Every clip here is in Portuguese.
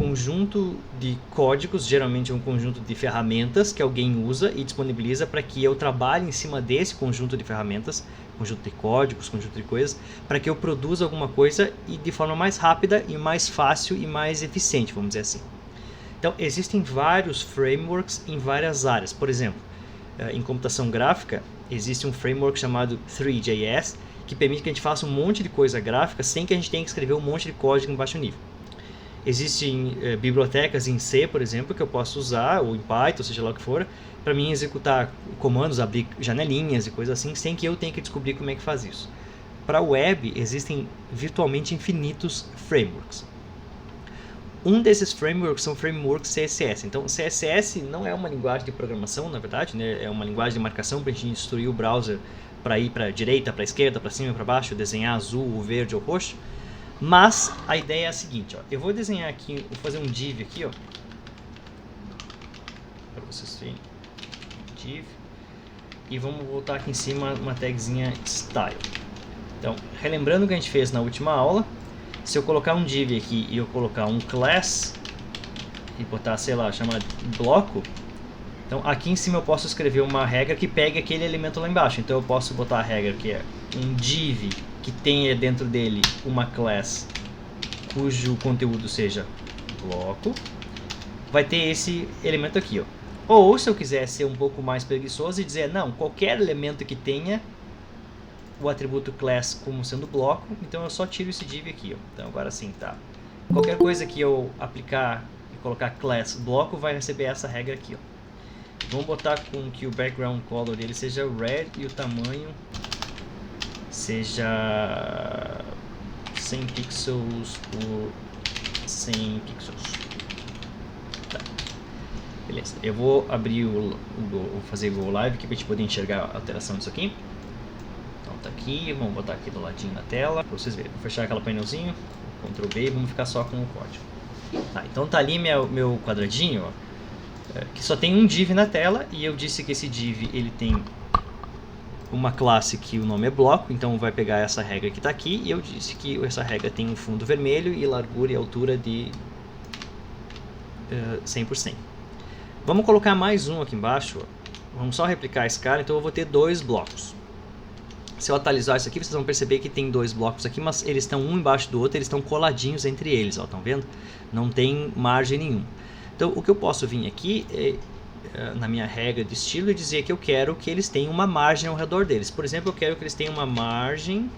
conjunto de códigos, geralmente um conjunto de ferramentas que alguém usa e disponibiliza para que eu trabalhe em cima desse conjunto de ferramentas, conjunto de códigos, conjunto de coisas, para que eu produza alguma coisa e de forma mais rápida e mais fácil e mais eficiente, vamos dizer assim. Então, existem vários frameworks em várias áreas. Por exemplo, em computação gráfica, existe um framework chamado Three.js, que permite que a gente faça um monte de coisa gráfica sem que a gente tenha que escrever um monte de código em baixo nível. Existem bibliotecas em C, por exemplo, que eu posso usar, ou em Python, seja lá o que for, para mim executar comandos, abrir janelinhas e coisas assim, sem que eu tenha que descobrir como é que faz isso. Para web, existem virtualmente infinitos frameworks. Um desses frameworks são frameworks CSS. Então, CSS não é uma linguagem de programação, na verdade, né? É uma linguagem de marcação para a gente instruir o browser para ir para a direita, para a esquerda, para cima e para baixo, desenhar azul, verde ou roxo. Mas a ideia é a seguinte, ó. Eu vou desenhar aqui, vou fazer um div aqui, ó, para vocês verem. Div. E vamos voltar aqui em cima uma tagzinha style. Então, relembrando o que a gente fez na última aula, se eu colocar um div aqui e eu colocar um class e botar, sei lá, chamar bloco, então aqui em cima eu posso escrever uma regra que pegue aquele elemento lá embaixo. Então eu posso botar a regra que é um div que tenha dentro dele uma class cujo conteúdo seja bloco, vai ter esse elemento aqui, ó. Ou se eu quiser ser um pouco mais preguiçoso e dizer, não, qualquer elemento que tenha o atributo class como sendo bloco, então eu só tiro esse div aqui, ó. Então agora sim, tá. Qualquer coisa que eu aplicar e colocar class bloco vai receber essa regra aqui, ó. Vamos botar com que o background color dele seja red e o tamanho seja 100 pixels por 100 pixels. Tá. Beleza. Eu vou abrir vou fazer o Live aqui para a gente poder enxergar a alteração disso aqui. Então tá aqui, vamos botar aqui do ladinho na tela para vocês verem. Vou fechar aquele painelzinho, Ctrl B e vamos ficar só com o código. Tá, então tá ali meu quadradinho, ó, que só tem um div na tela, e eu disse que esse div ele tem uma classe que o nome é bloco, então vai pegar essa regra que está aqui, e eu disse que essa regra tem um fundo vermelho e largura e altura de 100%. Vamos colocar mais um aqui embaixo, ó. Vamos só replicar a escala, então eu vou ter dois blocos. Se eu atualizar isso aqui, vocês vão perceber que tem dois blocos aqui, mas eles estão um embaixo do outro, eles estão coladinhos entre eles, ó, estão vendo? Não tem margem nenhuma. Então o que eu posso vir aqui na minha regra de estilo e dizer que eu quero que eles tenham uma margem ao redor deles. Por exemplo, eu quero que eles tenham uma margem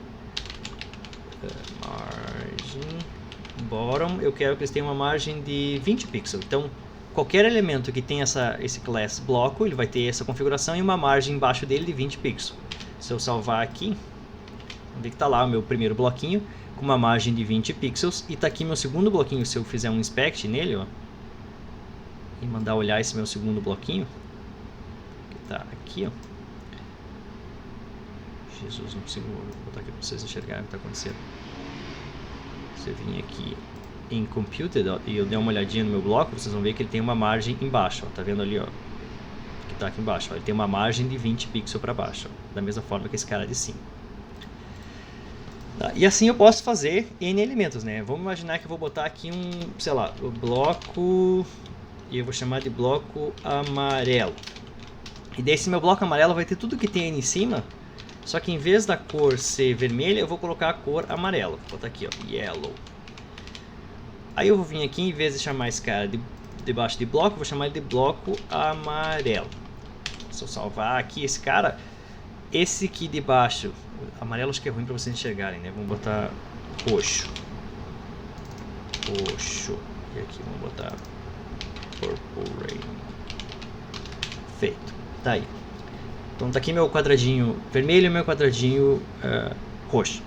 bottom, eu quero que eles tenham uma margem de 20 pixels. Então qualquer elemento que tenha esse class bloco, ele vai ter essa configuração e uma margem embaixo dele de 20 pixels. Se eu salvar aqui, vamos ver que está lá o meu primeiro bloquinho com uma margem de 20 pixels, e está aqui meu segundo bloquinho. Se eu fizer um inspect nele, ó, e mandar olhar esse meu segundo bloquinho, que está aqui, ó. Jesus, não consigo botar aqui para vocês enxergarem o que está acontecendo. Você vir aqui em Computed, ó, e eu der uma olhadinha no meu bloco, vocês vão ver que ele tem uma margem embaixo, ó, tá vendo ali, ó, que está aqui embaixo, ó, ele tem uma margem de 20 pixels para baixo, ó, da mesma forma que esse cara de cima. Tá, e assim eu posso fazer N elementos, né? Vamos imaginar que eu vou botar aqui sei lá, o bloco, e eu vou chamar de bloco amarelo. E desse meu bloco amarelo vai ter tudo que tem aí em cima, só que em vez da cor ser vermelha, eu vou colocar a cor amarela. Vou botar aqui, ó, yellow. Aí eu vou vir aqui, em vez de chamar esse cara debaixo de bloco, eu vou chamar ele de bloco amarelo. Se eu salvar aqui esse cara, esse aqui de baixo, amarelo acho que é ruim para vocês enxergarem, né? Vamos botar roxo. Roxo. E aqui vamos botar Purple Rain. Feito. Tá aí. Então tá aqui meu quadradinho vermelho e meu quadradinho roxo.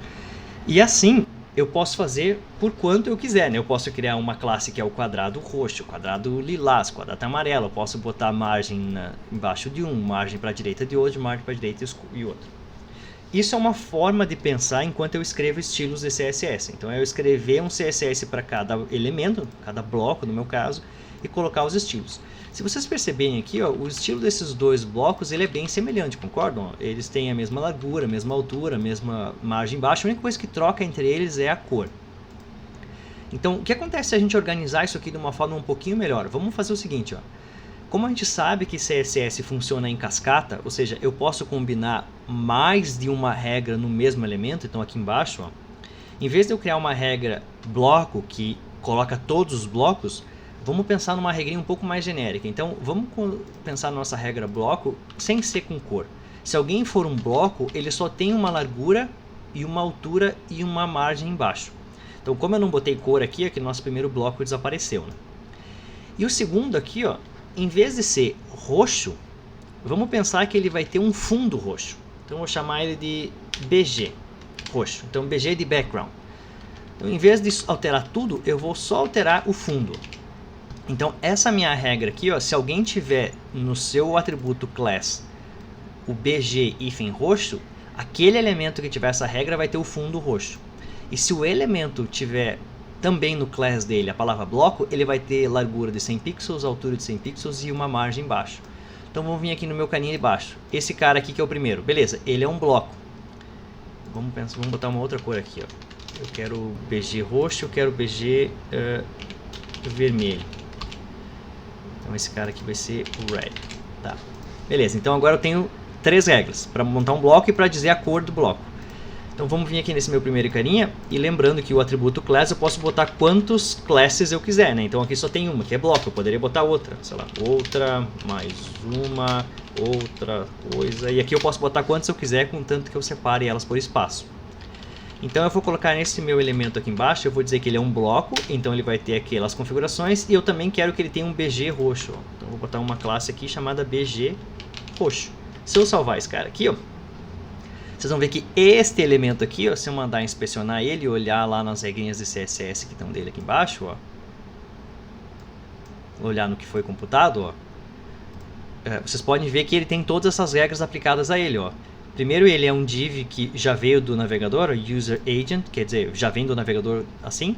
E assim eu posso fazer por quanto eu quiser, né? Eu posso criar uma classe que é o quadrado roxo, o quadrado lilás, o quadrado amarelo. Eu posso botar margem embaixo de um, margem para a direita de outro, margem para a direita e outro. Isso é uma forma de pensar enquanto eu escrevo estilos de CSS. Então eu escrever um CSS para cada elemento, cada bloco no meu caso, e colocar os estilos. Se vocês perceberem aqui, ó, o estilo desses dois blocos ele é bem semelhante, concordam? Eles têm a mesma largura, a mesma altura, a mesma margem baixa. A única coisa que troca entre eles é a cor. Então, o que acontece se a gente organizar isso aqui de uma forma um pouquinho melhor? Vamos fazer o seguinte, ó. Como a gente sabe que CSS funciona em cascata, ou seja, eu posso combinar mais de uma regra no mesmo elemento, então aqui embaixo, ó, em vez de eu criar uma regra bloco que coloca todos os blocos, vamos pensar numa regrinha um pouco mais genérica. Então, vamos pensar na nossa regra bloco sem ser com cor. Se alguém for um bloco, ele só tem uma largura e uma altura e uma margem embaixo. Então, como eu não botei cor aqui, aqui nosso primeiro bloco desapareceu, né? E o segundo aqui, ó, em vez de ser roxo, vamos pensar que ele vai ter um fundo roxo. Então, eu vou chamar ele de BG, roxo. Então, BG de background. Então, em vez de alterar tudo, eu vou só alterar o fundo. Então, essa minha regra aqui, ó, se alguém tiver no seu atributo class o BG hífen roxo, aquele elemento que tiver essa regra vai ter o fundo roxo. E se o elemento tiver também no class dele a palavra bloco, ele vai ter largura de 100 pixels, altura de 100 pixels e uma margem embaixo. Então vamos vir aqui no meu caninho de baixo. Esse cara aqui que é o primeiro, beleza, ele é um bloco. Vamos botar uma outra cor aqui, ó. Eu quero BG roxo, eu quero BG vermelho. Então esse cara aqui vai ser o red. Tá. Beleza, então agora eu tenho 3 regras para montar um bloco e para dizer a cor do bloco. Então vamos vir aqui nesse meu primeiro carinha, e lembrando que o atributo class eu posso botar quantos classes eu quiser, né? Então aqui só tem uma, que é bloco, eu poderia botar outra, sei lá, outra, mais uma, outra coisa, e aqui eu posso botar quantos eu quiser, contanto que eu separe elas por espaço. Então eu vou colocar nesse meu elemento aqui embaixo, eu vou dizer que ele é um bloco, então ele vai ter aquelas configurações, e eu também quero que ele tenha um BG roxo, ó. Então eu vou botar uma classe aqui chamada BG roxo. Se eu salvar esse cara aqui, ó, vocês vão ver que este elemento aqui, ó, se eu mandar inspecionar ele e olhar lá nas regrinhas de CSS que estão dele aqui embaixo, ó, olhar no que foi computado, ó, vocês podem ver que ele tem todas essas regras aplicadas a ele, ó. Primeiro, ele é um div que já veio do navegador, user agent, quer dizer, já vem do navegador assim.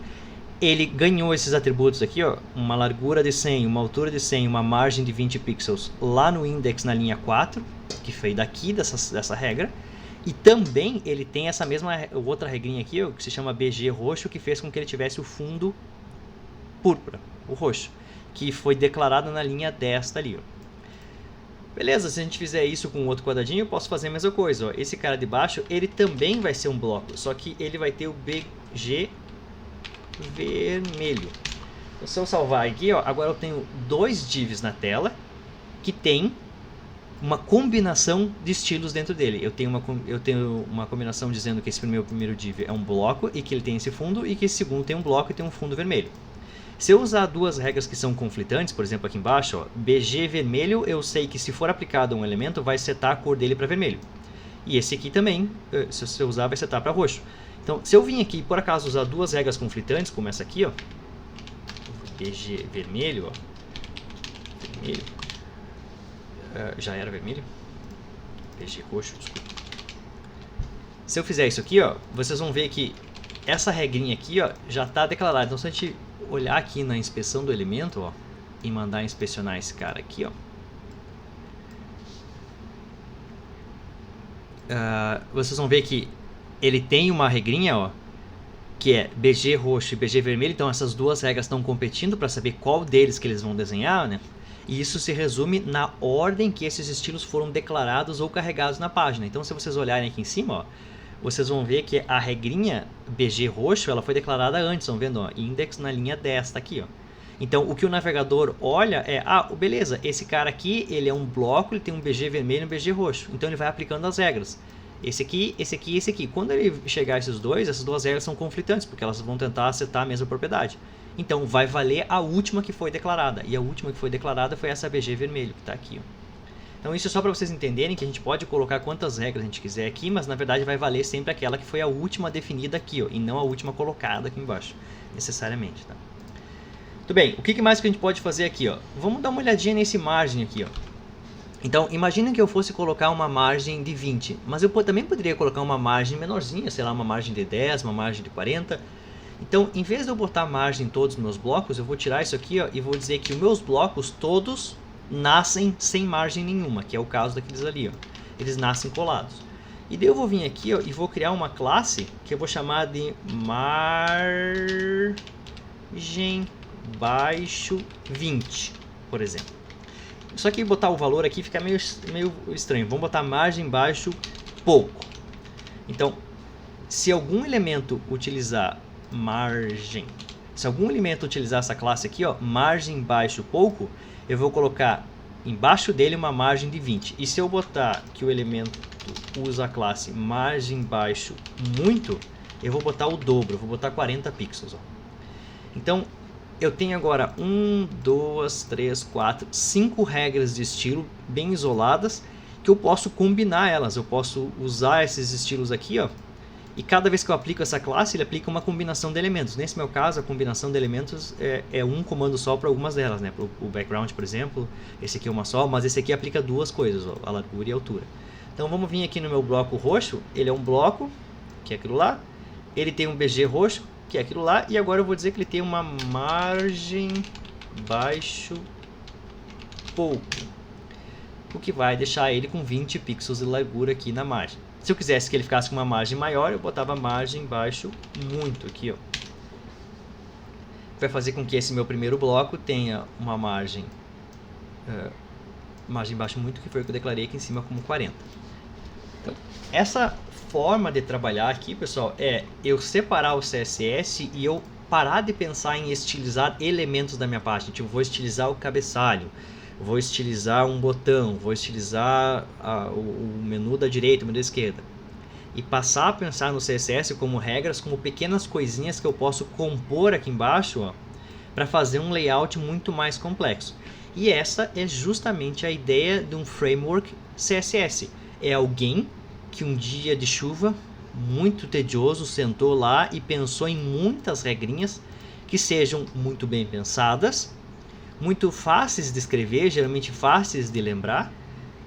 Ele ganhou esses atributos aqui, ó, uma largura de 100, uma altura de 100, uma margem de 20 pixels lá no index na linha 4, que foi daqui dessa regra. E também ele tem essa mesma outra regrinha aqui, ó, que se chama BG roxo, que fez com que ele tivesse o fundo púrpura, o roxo, que foi declarado na linha desta ali, ó. Beleza, se a gente fizer isso com outro quadradinho, eu posso fazer a mesma coisa, ó. Esse cara de baixo, ele também vai ser um bloco, só que ele vai ter o BG vermelho. Então, se eu salvar aqui, ó, agora eu tenho 2 divs na tela que tem uma combinação de estilos dentro dele. Eu tenho uma combinação dizendo que esse meu primeiro div é um bloco e que ele tem esse fundo, e que esse segundo tem um bloco e tem um fundo vermelho. Se eu usar 2 regras que são conflitantes, por exemplo aqui embaixo, ó, BG vermelho, eu sei que se for aplicado a um elemento, vai setar a cor dele para vermelho. E esse aqui também, se eu usar, vai setar para roxo. Então, se eu vim aqui e por acaso usar 2 regras conflitantes, como essa aqui, ó, BG vermelho, ó, vermelho, já era vermelho? BG roxo, desculpa. Se eu fizer isso aqui, ó, vocês vão ver que essa regrinha aqui, ó, já está declarada. Então, se a gente olhar aqui na inspeção do elemento, ó, e mandar inspecionar esse cara aqui, ó, vocês vão ver que ele tem uma regrinha, ó, que é BG roxo e BG vermelho. Então essas 2 regras estão competindo para saber qual deles que eles vão desenhar, né? E isso se resume na ordem que esses estilos foram declarados ou carregados na página. Então se vocês olharem aqui em cima, ó, vocês vão ver que a regrinha BG roxo, ela foi declarada antes, vão vendo, ó, index na linha desta aqui, ó. Então o que o navegador olha é, beleza, esse cara aqui, ele é um bloco, ele tem um BG vermelho e um BG roxo. Então ele vai aplicando as regras. Esse aqui, esse aqui e esse aqui. Quando ele chegar a esses dois, essas 2 regras são conflitantes, porque elas vão tentar acertar a mesma propriedade. Então vai valer a última que foi declarada. E a última que foi declarada foi essa BG vermelho, que está aqui, ó. Então isso é só para vocês entenderem que a gente pode colocar quantas regras a gente quiser aqui, mas na verdade vai valer sempre aquela que foi a última definida aqui, ó, e não a última colocada aqui embaixo, necessariamente, tá? Muito bem, o que mais que a gente pode fazer aqui, ó? Vamos dar uma olhadinha nesse margem aqui, ó. Então, imagina que eu fosse colocar uma margem de 20, mas eu também poderia colocar uma margem menorzinha, sei lá, uma margem de 10, uma margem de 40. Então, em vez de eu botar margem em todos os meus blocos, eu vou tirar isso aqui, ó, e vou dizer que os meus blocos todos nascem sem margem nenhuma, que é o caso daqueles ali, ó. Eles nascem colados. E daí eu vou vir aqui, ó, e vou criar uma classe que eu vou chamar de margem baixo 20, por exemplo. Só que botar o valor aqui fica meio estranho. Vamos botar margem baixo pouco. Então, se algum elemento utilizar essa classe aqui, ó, margem baixo pouco, eu vou colocar embaixo dele uma margem de 20. E se eu botar que o elemento usa a classe margem baixo muito, eu vou botar o dobro, eu vou botar 40 pixels. Ó. Então, eu tenho agora 1, 2, 3, 4, 5 regras de estilo bem isoladas que eu posso combinar elas. Eu posso usar esses estilos aqui, ó, e cada vez que eu aplico essa classe, ele aplica uma combinação de elementos. Nesse meu caso, a combinação de elementos é um comando só para algumas delas, né? O background, por exemplo, esse aqui é uma só, mas esse aqui aplica duas coisas, ó, a largura e a altura. Então vamos vir aqui no meu bloco roxo, ele é um bloco, que é aquilo lá, ele tem um BG roxo, que é aquilo lá, e agora eu vou dizer que ele tem uma margem baixo pouco, o que vai deixar ele com 20 pixels de largura aqui na margem. Se eu quisesse que ele ficasse com uma margem maior, eu botava margem baixo muito aqui, ó. Vai fazer com que esse meu primeiro bloco tenha uma margem baixo muito, que foi o que eu declarei aqui em cima como 40. Então, essa forma de trabalhar aqui, pessoal, é eu separar o CSS e eu parar de pensar em estilizar elementos da minha página. Tipo, vou estilizar o cabeçalho, vou estilizar um botão, vou estilizar o menu da direita, o menu da esquerda. E passar a pensar no CSS como regras, como pequenas coisinhas que eu posso compor aqui embaixo, para fazer um layout muito mais complexo. E essa é justamente a ideia de um framework CSS. É alguém que um dia de chuva, muito tedioso, sentou lá e pensou em muitas regrinhas que sejam muito bem pensadas, muito fáceis de escrever, geralmente fáceis de lembrar,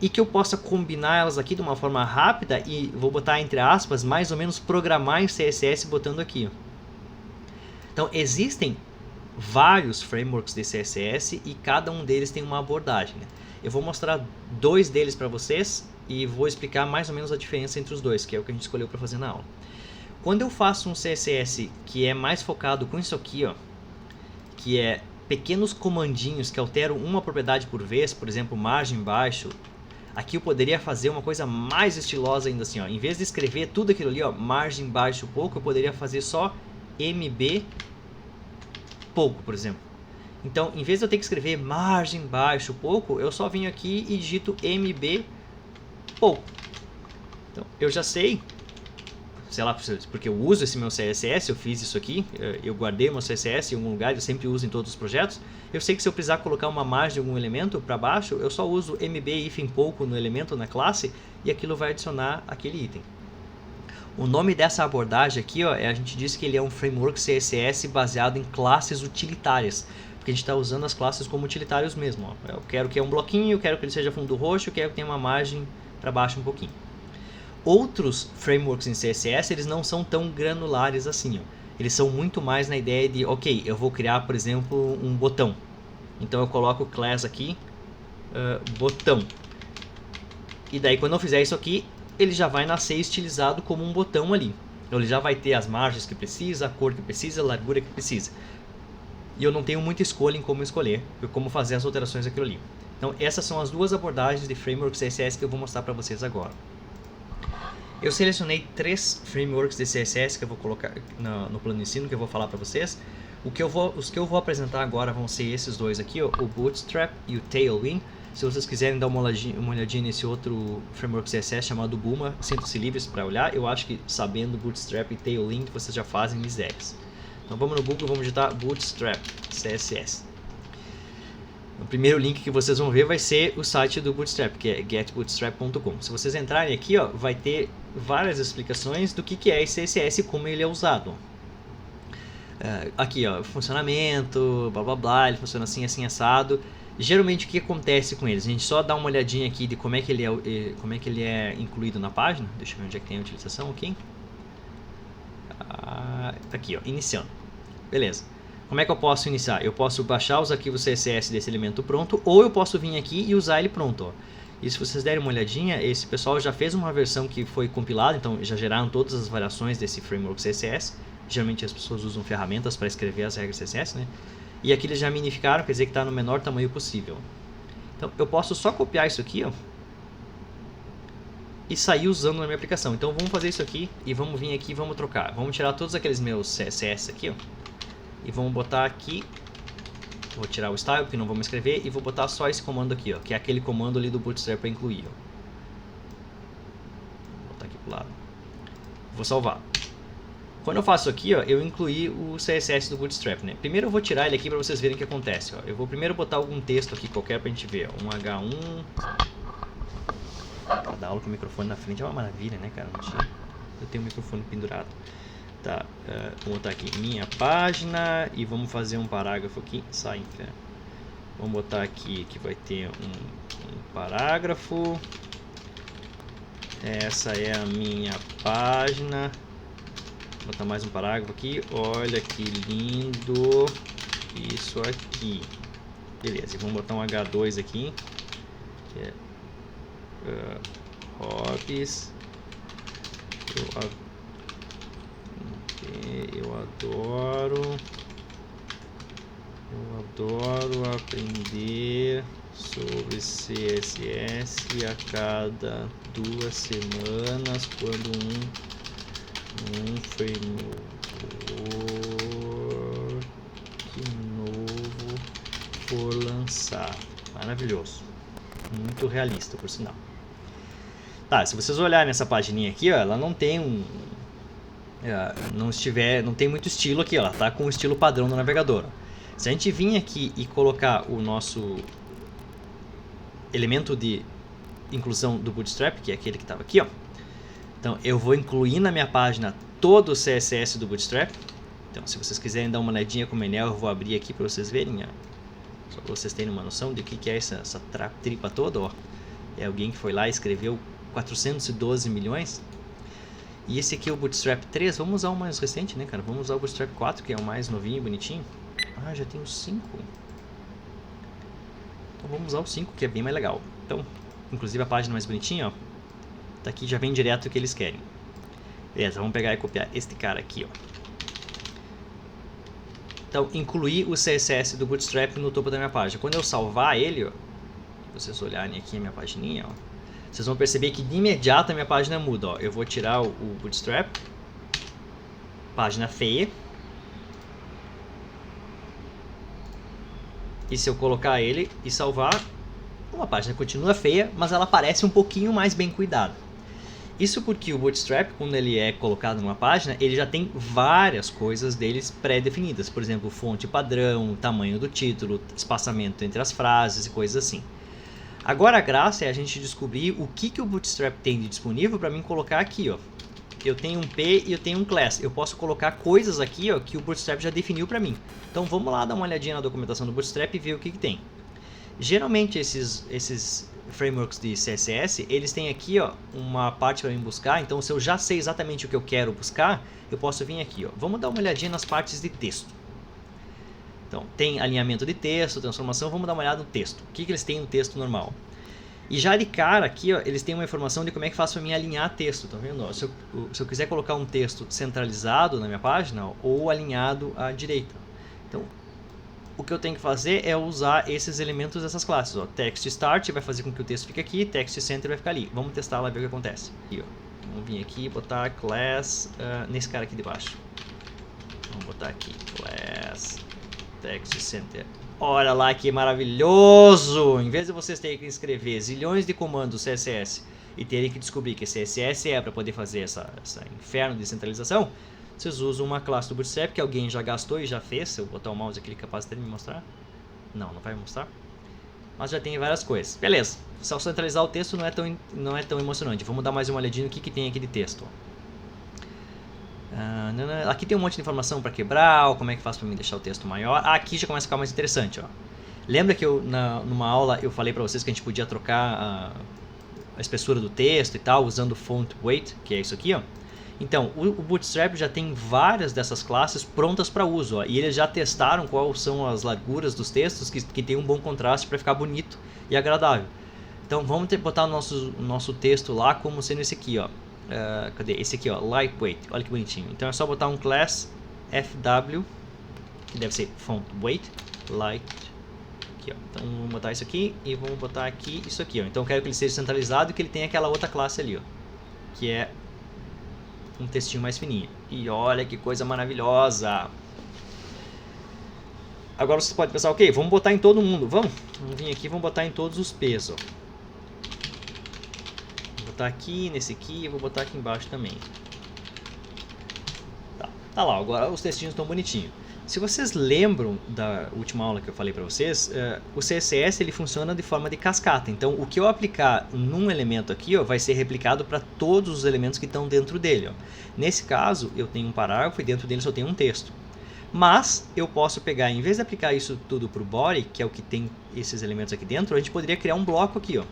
e que eu possa combinar elas aqui de uma forma rápida e vou botar entre aspas, mais ou menos programar em CSS botando aqui. Então existem vários frameworks de CSS e cada um deles tem uma abordagem, né? Eu vou mostrar dois deles para vocês e vou explicar mais ou menos a diferença entre os dois, que é o que a gente escolheu para fazer na aula. Quando eu faço um CSS que é mais focado com isso aqui, ó, que é pequenos comandinhos que alteram uma propriedade por vez, por exemplo, margem baixo, aqui eu poderia fazer uma coisa mais estilosa ainda assim, ó. Em vez de escrever tudo aquilo ali, ó, margem baixo pouco, eu poderia fazer só MB pouco, por exemplo. Então, em vez de eu ter que escrever margem baixo pouco, eu só venho aqui e digito MB pouco. Então, eu já sei, sei lá, porque eu uso esse meu CSS, eu fiz isso aqui, eu guardei meu CSS em algum lugar, eu sempre uso em todos os projetos. Eu sei que se eu precisar colocar uma margem de algum elemento para baixo, eu só uso MB pouco no elemento, na classe, e aquilo vai adicionar aquele item. O nome dessa abordagem aqui, ó, a gente diz que ele é um framework CSS baseado em classes utilitárias, porque a gente está usando as classes como utilitários mesmo. Ó. Eu quero que é um bloquinho, eu quero que ele seja fundo roxo, eu quero que tenha uma margem para baixo um pouquinho. Outros frameworks em CSS, eles não são tão granulares assim, ó. Eles são muito mais na ideia de, ok, eu vou criar, por exemplo, um botão. Então eu coloco class aqui, botão. E daí quando eu fizer isso aqui, ele já vai nascer estilizado como um botão ali. Então ele já vai ter as margens que precisa, a cor que precisa, a largura que precisa. E eu não tenho muita escolha em como escolher, como fazer as alterações daquilo ali. Então essas são as duas abordagens de framework CSS que eu vou mostrar para vocês agora. Eu selecionei 3 frameworks de CSS que eu vou colocar no plano de ensino, que eu vou falar para vocês. Os que eu vou apresentar agora vão ser esses dois aqui, ó, o Bootstrap e o Tailwind. Se vocês quiserem dar uma olhadinha nesse outro framework CSS chamado Bulma, sintam-se livres para olhar. Eu acho que sabendo Bootstrap e Tailwind vocês já fazem misérias. Então vamos no Google, vamos digitar Bootstrap CSS. O primeiro link que vocês vão ver vai ser o site do Bootstrap, que é getbootstrap.com. Se vocês entrarem aqui, ó, vai ter várias explicações do que é esse CSS e como ele é usado. Aqui, ó, funcionamento, blá blá blá, ele funciona assim, assim, assado. Geralmente o que acontece com eles? A gente só dá uma olhadinha aqui de como é que ele é incluído na página. Deixa eu ver onde é que tem a utilização aqui. Aqui, ó, iniciando. Beleza. Como é que eu posso iniciar? Eu posso baixar os arquivos CSS desse elemento pronto, ou eu posso vir aqui e usar ele pronto, ó. E se vocês derem uma olhadinha, esse pessoal já fez uma versão que foi compilada, então já geraram todas as variações desse framework CSS. Geralmente as pessoas usam ferramentas para escrever as regras CSS, né? E aqui eles já minificaram, quer dizer que está no menor tamanho possível. Então eu posso só copiar isso aqui, ó, e sair usando na minha aplicação. Então vamos fazer isso aqui e vamos vir aqui e vamos trocar. Vamos tirar todos aqueles meus CSS aqui, ó, e vamos botar aqui. Vou tirar o style porque não vamos escrever e vou botar só esse comando aqui, ó, que é aquele comando ali do Bootstrap para incluir, ó. Vou botar aqui pro lado. Vou salvar. Quando eu faço aqui, ó, eu incluí o CSS do Bootstrap, né? Primeiro eu vou tirar ele aqui para vocês verem o que acontece, ó. Eu vou primeiro botar algum texto aqui qualquer pra gente ver, ó. Um H1. Dar aula com o microfone na frente é uma maravilha, né, cara? Eu tenho o microfone pendurado. Tá, vou botar aqui minha página e vamos fazer um parágrafo aqui. Sai, inferno. Vamos botar aqui que vai ter um parágrafo. Essa é a minha página. Vou botar mais um parágrafo aqui. Olha que lindo isso aqui. Beleza, e vamos botar um H2 aqui. Que é hobbies. Eu adoro aprender sobre CSS a cada 2 semanas quando um framework novo for lançado. Maravilhoso. Muito realista, por sinal. Tá, se vocês olharem nessa pagininha aqui, ó, ela não tem não tem muito estilo aqui, ela tá com o estilo padrão do navegador. Se a gente vir aqui e colocar o nosso elemento de inclusão do Bootstrap, que é aquele que estava aqui, ó. Então eu vou incluir na minha página todo o CSS do Bootstrap. Então se vocês quiserem dar uma olhadinha com o Menel, eu vou abrir aqui para vocês verem, ó. Só para vocês terem uma noção de o que é essa tripa toda, ó. É alguém que foi lá e escreveu 412 milhões. E esse aqui é o Bootstrap 3. Vamos usar o mais recente, né, cara? Vamos usar o Bootstrap 4, que é o mais novinho e bonitinho. Ah, já tem o 5. Então vamos usar o 5, que é bem mais legal. Então, inclusive a página mais bonitinha, ó, tá aqui, já vem direto o que eles querem. Beleza, vamos pegar e copiar este cara aqui, ó. Então, incluir o CSS do Bootstrap no topo da minha página. Quando eu salvar ele, ó, vocês olharem aqui a minha pagininha, ó, vocês vão perceber que de imediato a minha página muda, ó. Eu vou tirar o Bootstrap, página feia. E se eu colocar ele e salvar, a página continua feia, mas ela parece um pouquinho mais bem cuidada. Isso porque o Bootstrap, quando ele é colocado numa página, ele já tem várias coisas deles pré-definidas. Por exemplo, fonte padrão, tamanho do título, espaçamento entre as frases e coisas assim. Agora a graça é a gente descobrir o que o Bootstrap tem de disponível para mim colocar aqui, ó. Eu tenho um P e eu tenho um class. Eu posso colocar coisas aqui, ó, que o Bootstrap já definiu para mim. Então vamos lá dar uma olhadinha na documentação do Bootstrap e ver o que tem. Geralmente esses frameworks de CSS, eles têm aqui, ó, uma parte para mim buscar. Então se eu já sei exatamente o que eu quero buscar, eu posso vir aqui, ó. Vamos dar uma olhadinha nas partes de texto. Então, tem alinhamento de texto, transformação, vamos dar uma olhada no texto. O que eles têm no texto normal? E já de cara aqui, ó, eles têm uma informação de como é que faço para mim alinhar texto, tá vendo? Ó, se eu quiser colocar um texto centralizado na minha página, ó, ou alinhado à direita. Então, o que eu tenho que fazer é usar esses elementos dessas classes. Ó. Text Start vai fazer com que o texto fique aqui, Text Center vai ficar ali. Vamos testar lá e ver o que acontece. Aqui, ó. Vamos vir aqui e botar class nesse cara aqui de baixo. Vamos botar aqui, class Text Center. Olha lá que maravilhoso! Em vez de vocês terem que escrever zilhões de comandos CSS e terem que descobrir que CSS é para poder fazer essa inferno de centralização, vocês usam uma classe do Bootstrap que alguém já gastou e já fez. Se eu botar o mouse aqui, ele é capaz de me mostrar? Não, não vai me mostrar. Mas já tem várias coisas. Beleza, só centralizar o texto não é tão emocionante. Vamos dar mais uma olhadinha no que tem aqui de texto. Aqui tem um monte de informação para quebrar, como é que faz para mim deixar o texto maior. Aqui já começa a ficar mais interessante, ó. Lembra que numa aula eu falei para vocês que a gente podia trocar a espessura do texto e tal, usando font weight, que é isso aqui, ó. Então, o Bootstrap já tem várias dessas classes prontas para uso, ó, e eles já testaram quais são as larguras dos textos que tem um bom contraste para ficar bonito e agradável. Então, vamos botar o nosso texto lá como sendo esse aqui, ó. Cadê? Esse aqui, ó, lightweight. Olha que bonitinho. Então é só botar um class FW, que deve ser font weight, light, aqui, ó. Então vamos botar isso aqui e vamos botar aqui isso aqui, ó. Então eu quero que ele seja centralizado e que ele tenha aquela outra classe ali, ó, que é um textinho mais fininho. E olha que coisa maravilhosa! Agora você pode pensar, ok, vamos botar em todo mundo, vamos vir aqui, vamos botar em todos os P's, ó. Vou botar aqui, nesse aqui, e vou botar aqui embaixo também. Tá lá, agora os textinhos estão bonitinhos. Se vocês lembram da última aula que eu falei para vocês, o CSS ele funciona de forma de cascata. Então, o que eu aplicar num elemento aqui, ó, vai ser replicado para todos os elementos que estão dentro dele, ó. Nesse caso, eu tenho um parágrafo e dentro dele só tem um texto. Mas eu posso pegar, em vez de aplicar isso tudo para o body, que é o que tem esses elementos aqui dentro, a gente poderia criar um bloco aqui, ó.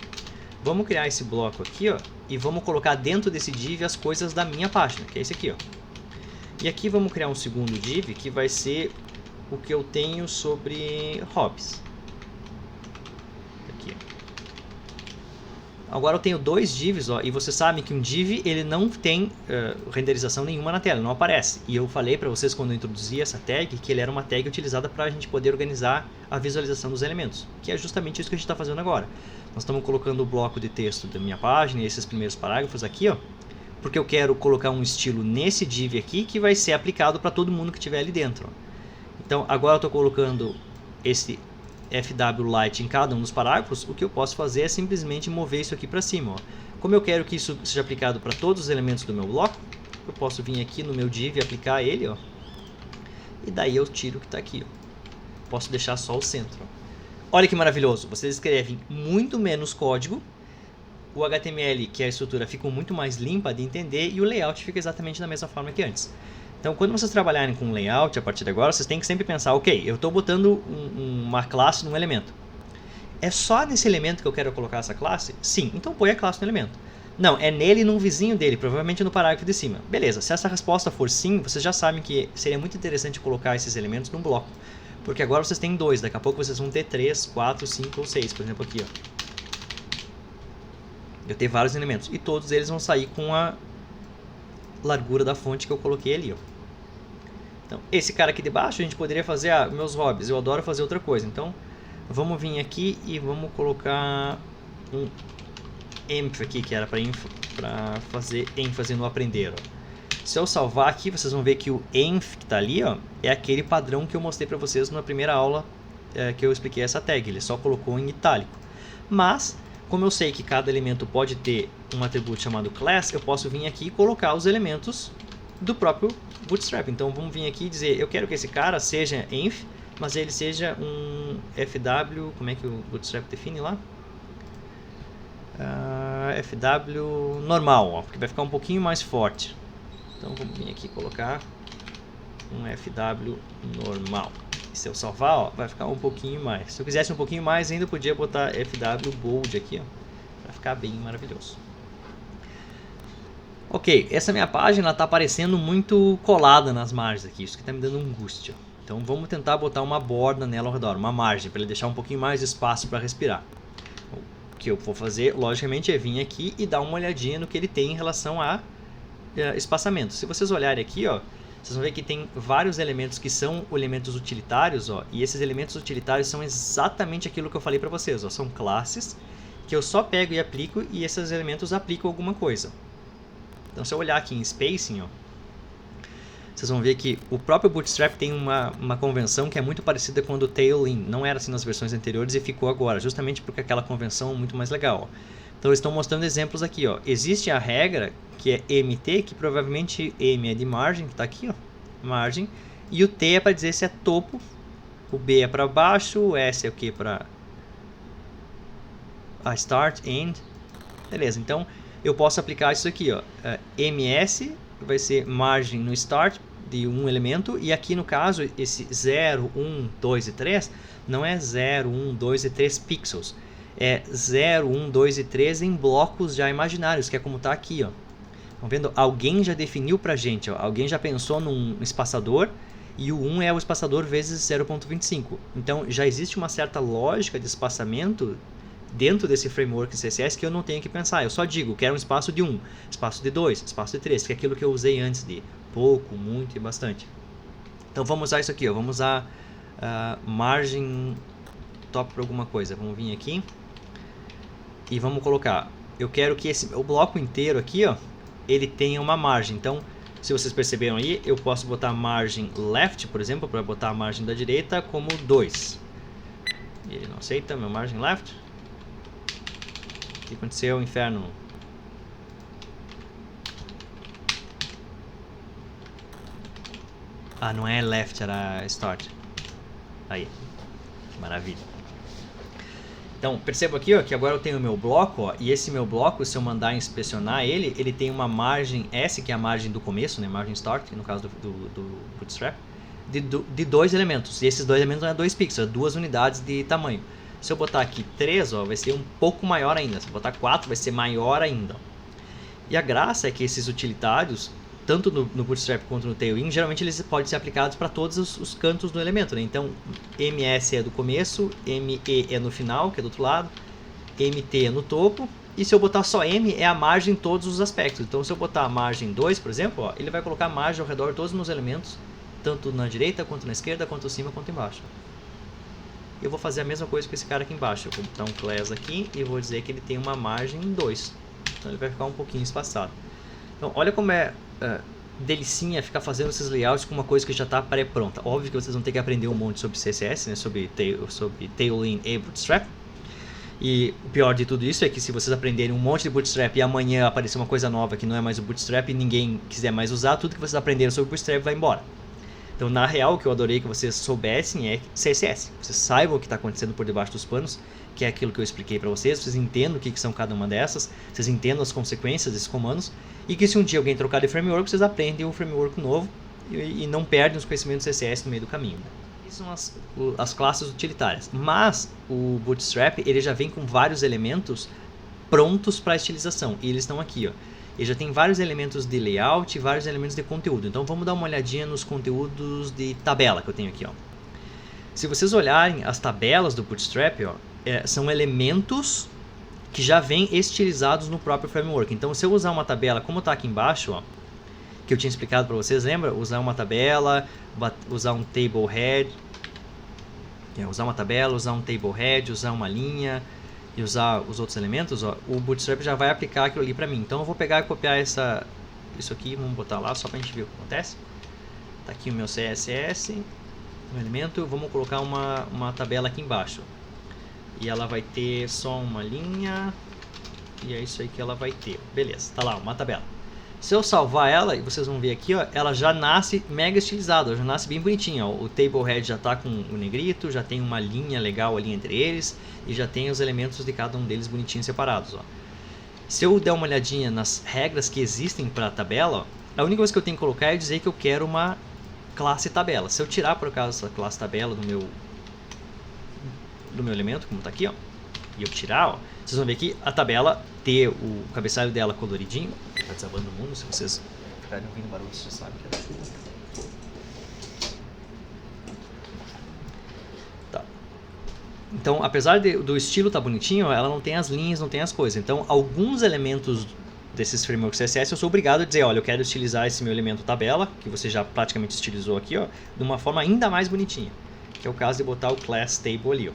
Vamos criar esse bloco aqui, ó, e vamos colocar dentro desse div as coisas da minha página, que é esse aqui, ó. E aqui vamos criar um segundo div, que vai ser o que eu tenho sobre hobbies. Aqui, ó. Agora eu tenho dois divs, ó, e você sabe que um div ele não tem renderização nenhuma na tela, não aparece. E eu falei para vocês quando eu introduzi essa tag, que ele era uma tag utilizada para a gente poder organizar a visualização dos elementos, que é justamente isso que a gente está fazendo agora. Nós estamos colocando o bloco de texto da minha página, esses primeiros parágrafos aqui, ó, porque eu quero colocar um estilo nesse div aqui que vai ser aplicado para todo mundo que estiver ali dentro. Então agora eu estou colocando esse FW Light em cada um dos parágrafos. O que eu posso fazer é simplesmente mover isso aqui para cima, ó. Como eu quero que isso seja aplicado para todos os elementos do meu bloco, eu posso vir aqui no meu div e aplicar ele, ó, e daí eu tiro o que está aqui, ó. Posso deixar só o centro, ó. Olha que maravilhoso, vocês escrevem muito menos código, o HTML, que é a estrutura, fica muito mais limpa de entender e o layout fica exatamente da mesma forma que antes. Então, quando vocês trabalharem com layout, a partir de agora, vocês têm que sempre pensar, ok, eu estou botando uma classe num elemento. É só nesse elemento que eu quero colocar essa classe? Sim, então põe a classe no elemento. Não, é nele e num vizinho dele, provavelmente no parágrafo de cima. Beleza, se essa resposta for sim, vocês já sabem que seria muito interessante colocar esses elementos num bloco. Porque agora vocês têm dois, daqui a pouco vocês vão ter 3, 4, 5 ou 6, por exemplo aqui, ó. Eu tenho vários elementos e todos eles vão sair com a largura da fonte que eu coloquei ali, ó. Então, esse cara aqui de baixo a gente poderia fazer, meus hobbies, eu adoro fazer outra coisa. Então, vamos vir aqui e vamos colocar um enf aqui, que era para fazer ênfase no aprender, ó. Se eu salvar aqui, vocês vão ver que o enf que está ali, ó, é aquele padrão que eu mostrei para vocês na primeira aula que eu expliquei essa tag. Ele só colocou em itálico. Mas, como eu sei que cada elemento pode ter um atributo chamado class, eu posso vir aqui e colocar os elementos do próprio Bootstrap. Então vamos vir aqui e dizer, eu quero que esse cara seja env, mas ele seja um FW, como é que o Bootstrap define lá? FW normal, ó, porque vai ficar um pouquinho mais forte. Então vamos vir aqui e colocar um FW normal. E se eu salvar, ó, vai ficar um pouquinho mais. Se eu quisesse um pouquinho mais, ainda podia botar FW bold aqui, ó, para ficar bem maravilhoso. Ok, essa minha página está aparecendo muito colada nas margens aqui, isso que está me dando angústia. Então vamos tentar botar uma borda nela ao redor, uma margem, para ele deixar um pouquinho mais de espaço para respirar. O que eu vou fazer, logicamente, é vir aqui e dar uma olhadinha no que ele tem em relação a espaçamento. Se vocês olharem aqui, ó, vocês vão ver que tem vários elementos que são elementos utilitários, ó, e esses elementos utilitários são exatamente aquilo que eu falei para vocês, ó, são classes que eu só pego e aplico, e esses elementos aplicam alguma coisa. Então, se eu olhar aqui em spacing, ó, vocês vão ver que o próprio Bootstrap tem uma convenção que é muito parecida com a do Tailwind. Não era assim nas versões anteriores e ficou agora, justamente porque aquela convenção é muito mais legal, ó. Então, eles estão mostrando exemplos aqui, ó. Existe a regra, que é MT, que provavelmente M é de margem, que está aqui, ó, margem, e o T é para dizer se é topo, o B é para baixo, o S é o que? Para start, end. Beleza, então eu posso aplicar isso aqui, ó, ms vai ser margem no start de um elemento, e aqui no caso esse 0, 1, 2 e 3 não é 0, 1, 2 e 3 pixels, é 0, 1, 2 e 3 em blocos já imaginários, que é como está aqui, ó. Estão vendo? Alguém já definiu pra gente, ó, alguém já pensou num espaçador, e o 1 é o espaçador vezes 0.25, então já existe uma certa lógica de espaçamento dentro desse framework CSS que eu não tenho que pensar. Eu só digo, quero um espaço de 1, espaço de 2, espaço de 3, que é aquilo que eu usei antes de pouco, muito e bastante. Então vamos usar isso aqui, ó. Vamos usar margem top para alguma coisa. Vamos vir aqui e vamos colocar. Eu quero que o bloco inteiro aqui, ó, ele tenha uma margem. Então, se vocês perceberam aí, eu posso botar margem left, por exemplo, para botar a margem da direita como 2. Ele não aceita meu margem left. O que aconteceu, inferno? Ah, não é left, era start. Aí, que maravilha. Então, perceba aqui, ó, que agora eu tenho o meu bloco, ó, e esse meu bloco, se eu mandar inspecionar ele, ele tem uma margem S, que é a margem do começo, né, margem start, no caso do Bootstrap, de 2 elementos. E esses 2 elementos não é 2 pixels, é 2 unidades de tamanho. Se eu botar aqui 3, ó, vai ser um pouco maior ainda. Se eu botar 4, vai ser maior ainda. E a graça é que esses utilitários, tanto no Bootstrap quanto no Tailwind, geralmente eles podem ser aplicados para todos os cantos do elemento, né? Então, MS é do começo, ME é no final, que é do outro lado, MT é no topo, e se eu botar só M, é a margem em todos os aspectos. Então, se eu botar a margem 2, por exemplo, ó, ele vai colocar margem ao redor de todos os meus elementos, tanto na direita, quanto na esquerda, quanto acima, quanto embaixo. Eu vou fazer a mesma coisa com esse cara aqui embaixo. Eu vou botar um class aqui e vou dizer que ele tem uma margem 2. Então, ele vai ficar um pouquinho espaçado. Então, olha como é delicinha ficar fazendo esses layouts com uma coisa que já está pré-pronta. Óbvio que vocês vão ter que aprender um monte sobre CSS, né, sobre Tailwind e Bootstrap. E o pior de tudo isso é que se vocês aprenderem um monte de Bootstrap e amanhã aparecer uma coisa nova que não é mais o Bootstrap e ninguém quiser mais usar, tudo que vocês aprenderam sobre Bootstrap vai embora. Então, na real, o que eu adorei que vocês soubessem é CSS. Vocês saibam o que está acontecendo por debaixo dos panos, que é aquilo que eu expliquei para vocês. Vocês entendam o que são cada uma dessas, vocês entendam as consequências desses comandos, e que se um dia alguém trocar de framework, vocês aprendem um framework novo e não perdem os conhecimentos do CSS no meio do caminho. Essas são as classes utilitárias. Mas o Bootstrap ele já vem com vários elementos prontos para estilização, e eles estão aqui, ó. Ele já tem vários elementos de layout e vários elementos de conteúdo. Então vamos dar uma olhadinha nos conteúdos de tabela que eu tenho aqui, ó. Se vocês olharem as tabelas do Bootstrap, ó, são elementos que já vêm estilizados no próprio framework. Então se eu usar uma tabela como está aqui embaixo, ó, que eu tinha explicado para vocês, lembra? Usar uma tabela, usar um table head, usar uma tabela, usar um table head, usar uma linha e usar os outros elementos, ó, o Bootstrap já vai aplicar aquilo ali para mim. Então eu vou pegar e copiar isso aqui, vamos botar lá só para a gente ver o que acontece. Tá aqui o meu CSS, um elemento, vamos colocar uma tabela aqui embaixo. E ela vai ter só uma linha, e é isso aí que ela vai ter. Beleza, tá lá, uma tabela. Se eu salvar ela, e vocês vão ver aqui, ó, ela já nasce mega estilizada, já nasce bem bonitinha. Ó. O table head já está com o negrito, já tem uma linha legal ali entre eles, e já tem os elementos de cada um deles bonitinhos separados. Ó. Se eu der uma olhadinha nas regras que existem para a tabela, ó, a única coisa que eu tenho que colocar é dizer que eu quero uma classe tabela. Se eu tirar por acaso essa classe tabela do meu elemento, como está aqui, ó, e eu tirar, ó, vocês vão ver que a tabela ter o cabeçalho dela coloridinho. Tá desabando o mundo, se vocês ficarem ouvindo barulho, vocês sabem que é chuva. Tá. Então, apesar do estilo tá bonitinho, ela não tem as linhas, não tem as coisas. Então, alguns elementos desses frameworks CSS eu sou obrigado a dizer, olha, eu quero estilizar esse meu elemento tabela, que você já praticamente estilizou aqui, ó, de uma forma ainda mais bonitinha. Que é o caso de botar o class table ali, ó.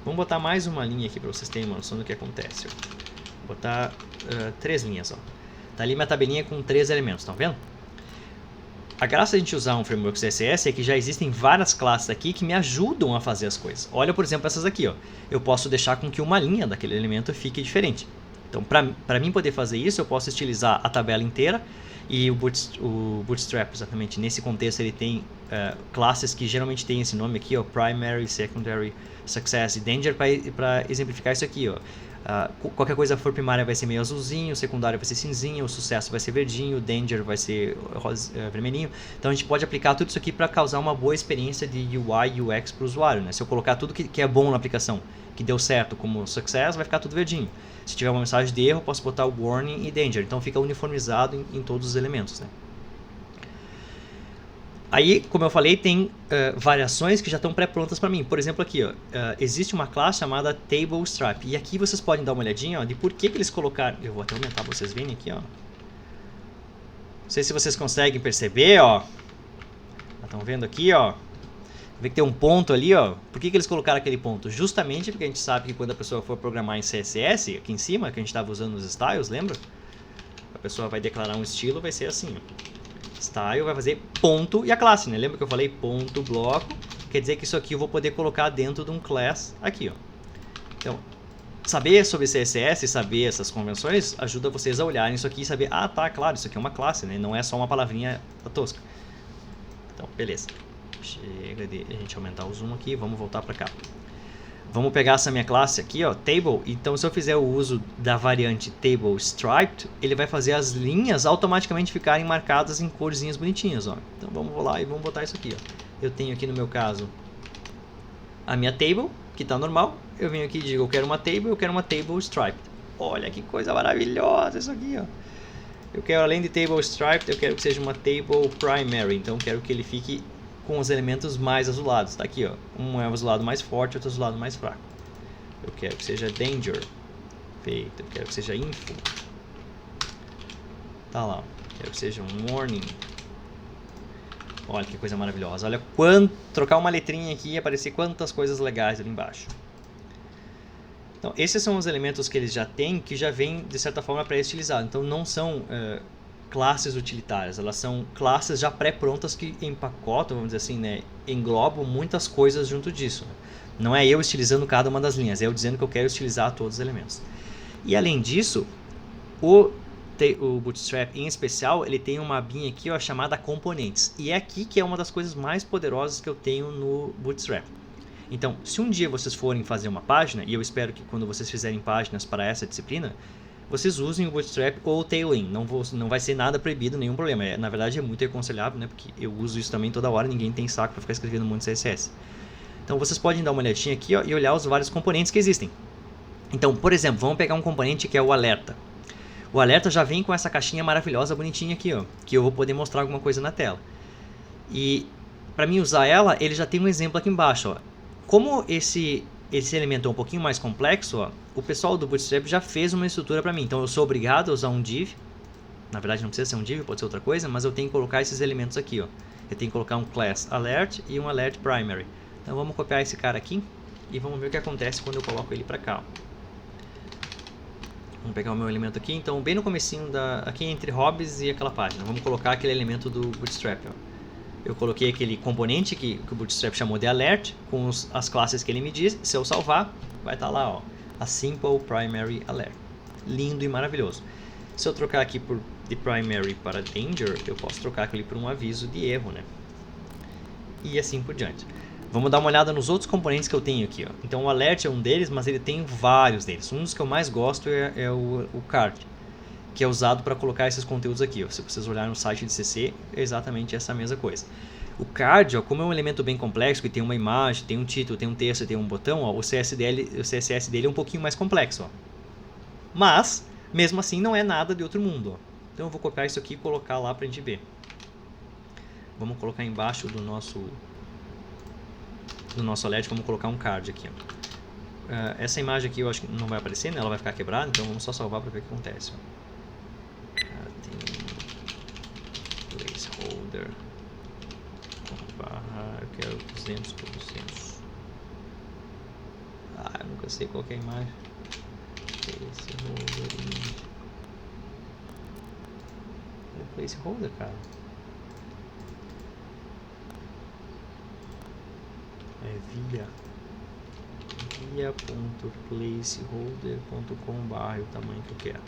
Vamos botar mais uma linha aqui para vocês terem uma noção do que acontece. Ó. Vou botar 3 linhas, ó. Tá ali minha tabelinha com 3 elementos, estão vendo? A graça de a gente usar um framework CSS é que já existem várias classes aqui que me ajudam a fazer as coisas. Olha, por exemplo, essas aqui, ó. Eu posso deixar com que uma linha daquele elemento fique diferente. Então, para mim poder fazer isso, eu posso estilizar a tabela inteira. E o Bootstrap, exatamente nesse contexto, ele tem classes que geralmente tem esse nome aqui, ó, Primary, Secondary, Success e Danger, para exemplificar isso aqui, ó. Qualquer coisa for primária vai ser meio azulzinho, secundária vai ser cinzinho, o sucesso vai ser verdinho, o danger vai ser vermelhinho. Então a gente pode aplicar tudo isso aqui para causar uma boa experiência de UI e UX para o usuário, né? Se eu colocar tudo que é bom na aplicação, que deu certo como success, vai ficar tudo verdinho. Se tiver uma mensagem de erro, eu posso botar o warning e danger. Então fica uniformizado em todos os elementos, né? Aí, como eu falei, tem variações que já estão pré-prontas para mim. Por exemplo, aqui, ó, existe uma classe chamada TableStrap. E aqui vocês podem dar uma olhadinha, ó, de por que eles colocaram... Eu vou até aumentar para vocês verem aqui, ó. Não sei se vocês conseguem perceber, ó. A estão vendo aqui, ó. Vê que tem um ponto ali, ó. Por que eles colocaram aquele ponto? Justamente porque a gente sabe que quando a pessoa for programar em CSS, aqui em cima, que a gente estava usando nos styles, lembra? A pessoa vai declarar um estilo, vai ser assim, ó. Style vai fazer ponto e a classe, né? Lembra que eu falei ponto bloco? Quer dizer que isso aqui eu vou poder colocar dentro de um class aqui, ó. Então, saber sobre CSS, saber essas convenções, ajuda vocês a olharem isso aqui e saber, ah, tá, claro, isso aqui é uma classe, né? Não é só uma palavrinha tosca. Então, beleza. Chega de a gente aumentar o zoom aqui, vamos voltar para cá. Vamos pegar essa minha classe aqui, ó, table. Então, se eu fizer o uso da variante table striped, ele vai fazer as linhas automaticamente ficarem marcadas em corzinhas bonitinhas, ó. Então, vamos lá e vamos botar isso aqui, ó. Eu tenho aqui no meu caso a minha table, que está normal. Eu venho aqui e digo, eu quero uma table striped. Olha que coisa maravilhosa isso aqui, ó. Eu quero, além de table striped, eu quero que seja uma table primary. Então, eu quero que ele fique com os elementos mais azulados. Tá aqui, ó. Um é o azulado mais forte, outro azulado mais fraco. Eu quero que seja danger. Feito. Eu quero que seja info. Tá lá. Eu quero que seja um warning. Olha que coisa maravilhosa. Olha quanto... Trocar uma letrinha aqui e aparecer quantas coisas legais ali embaixo. Então, esses são os elementos que eles já têm, que já vêm, de certa forma, pré-utilizados. Então, não são classes utilitárias. Elas são classes já pré-prontas que empacotam, vamos dizer assim, né, englobam muitas coisas junto disso. Não é eu estilizando cada uma das linhas, é eu dizendo que eu quero estilizar todos os elementos. E, além disso, o Bootstrap, em especial, ele tem uma abinha aqui, ó, chamada Componentes. E é aqui que é uma das coisas mais poderosas que eu tenho no Bootstrap. Então, se um dia vocês forem fazer uma página, e eu espero que quando vocês fizerem páginas para essa disciplina, vocês usem o Bootstrap ou o Tailwind. Não vai ser nada proibido, nenhum problema. Na verdade, é muito aconselhável, né? Porque eu uso isso também toda hora, ninguém tem saco para ficar escrevendo muito CSS. Então, vocês podem dar uma olhadinha aqui, ó, e olhar os vários componentes que existem. Então, por exemplo, vamos pegar um componente que é o alerta. O alerta já vem com essa caixinha maravilhosa, bonitinha aqui, ó, que eu vou poder mostrar alguma coisa na tela. E para mim usar ela, ele já tem um exemplo aqui embaixo, ó. Como esse elemento é um pouquinho mais complexo, ó, o pessoal do Bootstrap já fez uma estrutura para mim. Então eu sou obrigado a usar um div. Na verdade não precisa ser um div, pode ser outra coisa, mas eu tenho que colocar esses elementos aqui, ó. Eu tenho que colocar um class alert e um alert primary. Então vamos copiar esse cara aqui e vamos ver o que acontece quando eu coloco ele para cá, ó. Vamos pegar o meu elemento aqui, então bem no comecinho, aqui entre hobbies e aquela página, vamos colocar aquele elemento do Bootstrap, ó. Eu coloquei aquele componente que o Bootstrap chamou de alert, com as classes que ele me diz. Se eu salvar, vai estar lá, ó, a simple primary alert. Lindo e maravilhoso. Se eu trocar aqui de primary para danger, eu posso trocar aquele por um aviso de erro, né? E assim por diante. Vamos dar uma olhada nos outros componentes que eu tenho aqui, ó. Então o alert é um deles, mas ele tem vários deles. Um dos que eu mais gosto é o card, que é usado para colocar esses conteúdos aqui, ó. Se vocês olharem no site de CC, é exatamente essa mesma coisa. O card, ó, como é um elemento bem complexo, que tem uma imagem, tem um título, tem um texto, tem um botão, ó, o CSS dele é um pouquinho mais complexo, ó. Mas, mesmo assim, não é nada de outro mundo, ó. Então eu vou copiar isso aqui e colocar lá para a gente ver. Vamos colocar embaixo do nosso alert, vamos colocar um card aqui, ó. Essa imagem aqui eu acho que não vai aparecer, né? Ela vai ficar quebrada, então vamos só salvar para ver o que acontece, ó. Placeholder barra, eu quero 200 por 200. Eu nunca sei qual que é a imagem. Placeholder, cara. É via.placeholder.com/, o tamanho que eu quero.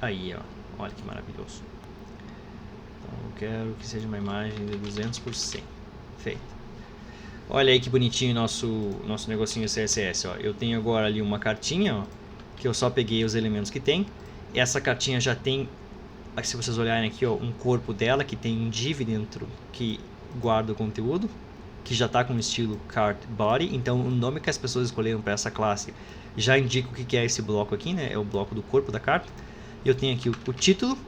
Aí, ó, olha que maravilhoso. Então eu quero que seja uma imagem de 200 por 100. Feito. Olha aí que bonitinho nosso negocinho CSS, ó. Eu tenho agora ali uma cartinha, ó, que eu só peguei os elementos que tem. Essa cartinha já tem, se vocês olharem aqui, ó, um corpo dela que tem um div dentro que guarda o conteúdo, que já está com o estilo cart body. Então o nome que as pessoas escolheram para essa classe já indica o que é esse bloco aqui, né? É o bloco do corpo da carta. Eu tenho aqui o título,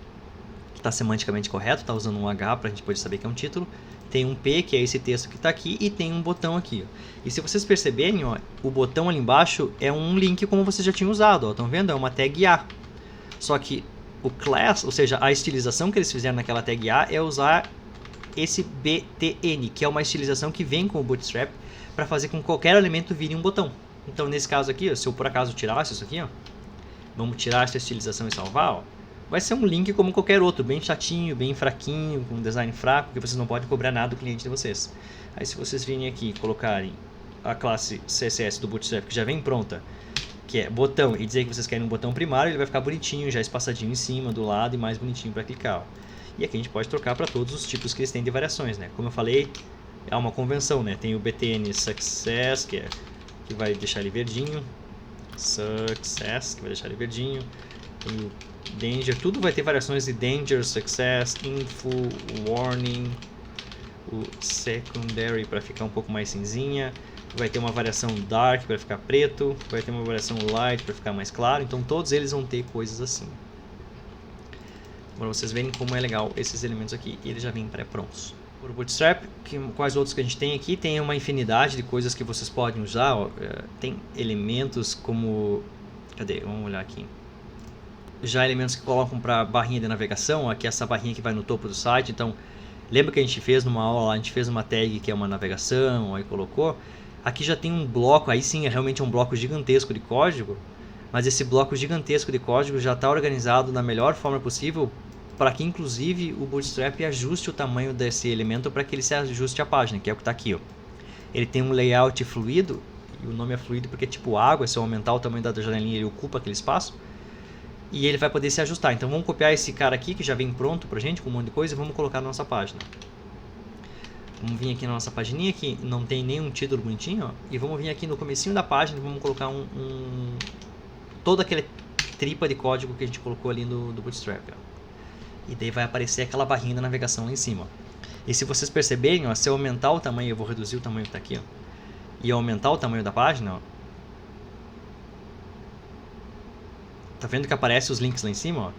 que está semanticamente correto, está usando um H para a gente poder saber que é um título. Tem um P, que é esse texto que está aqui, e tem um botão aqui, ó. E se vocês perceberem, ó, o botão ali embaixo é um link como vocês já tinham usado, ó. Estão vendo? É uma tag A. Só que o class, ou seja, a estilização que eles fizeram naquela tag A é usar esse BTN, que é uma estilização que vem com o Bootstrap para fazer com que qualquer elemento vire um botão. Então nesse caso aqui, ó, se eu por acaso tirasse isso aqui, ó, vamos tirar essa estilização e salvar, ó, vai ser um link como qualquer outro, bem chatinho, bem fraquinho, com um design fraco, que vocês não podem cobrar nada do cliente de vocês. Aí se vocês virem aqui e colocarem a classe CSS do Bootstrap, que já vem pronta, que é botão, e dizer que vocês querem um botão primário, ele vai ficar bonitinho, já espaçadinho em cima, do lado, e mais bonitinho para clicar. Ó. E aqui a gente pode trocar para todos os tipos que eles têm de variações, né? Como eu falei, é uma convenção, né? Tem o BTN Success, que vai deixar ele verdinho. Success, que vai deixar ele verdinho. Tem o Danger, tudo vai ter variações de Danger, Success, Info, Warning. O Secondary para ficar um pouco mais cinzinha. Vai ter uma variação Dark para ficar preto. Vai ter uma variação Light para ficar mais claro. Então todos eles vão ter coisas assim. Para vocês verem como é legal esses elementos aqui. Eles já vêm pré-prontos. Por Bootstrap, quais outros que a gente tem aqui? Tem uma infinidade de coisas que vocês podem usar. Ó. Tem elementos como... Cadê? Vamos olhar aqui. Já elementos que colocam para barrinha de navegação. Aqui essa barrinha que vai no topo do site. Então, lembra que a gente fez numa aula, a gente fez uma tag que é uma navegação, aí colocou. Aqui já tem um bloco, aí sim é realmente um bloco gigantesco de código. Mas esse bloco gigantesco de código já está organizado da melhor forma possível para que inclusive o Bootstrap ajuste o tamanho desse elemento para que ele se ajuste à página, que é o que está aqui. Ó. Ele tem um layout fluido, e o nome é fluido porque é tipo água, se eu aumentar o tamanho da janelinha ele ocupa aquele espaço. E ele vai poder se ajustar. Então vamos copiar esse cara aqui que já vem pronto pra gente com um monte de coisa e vamos colocar na nossa página. Vamos vir aqui na nossa pagininha que não tem nenhum título bonitinho, ó, e vamos vir aqui no comecinho da página e vamos colocar toda aquela tripa de código que a gente colocou ali do Bootstrap. Ó. E daí vai aparecer aquela barrinha da navegação lá em cima. Ó. E se vocês perceberem, ó, se eu aumentar o tamanho, eu vou reduzir o tamanho que está aqui, ó, e aumentar o tamanho da página, ó, tá vendo que aparece os links lá em cima? Ó?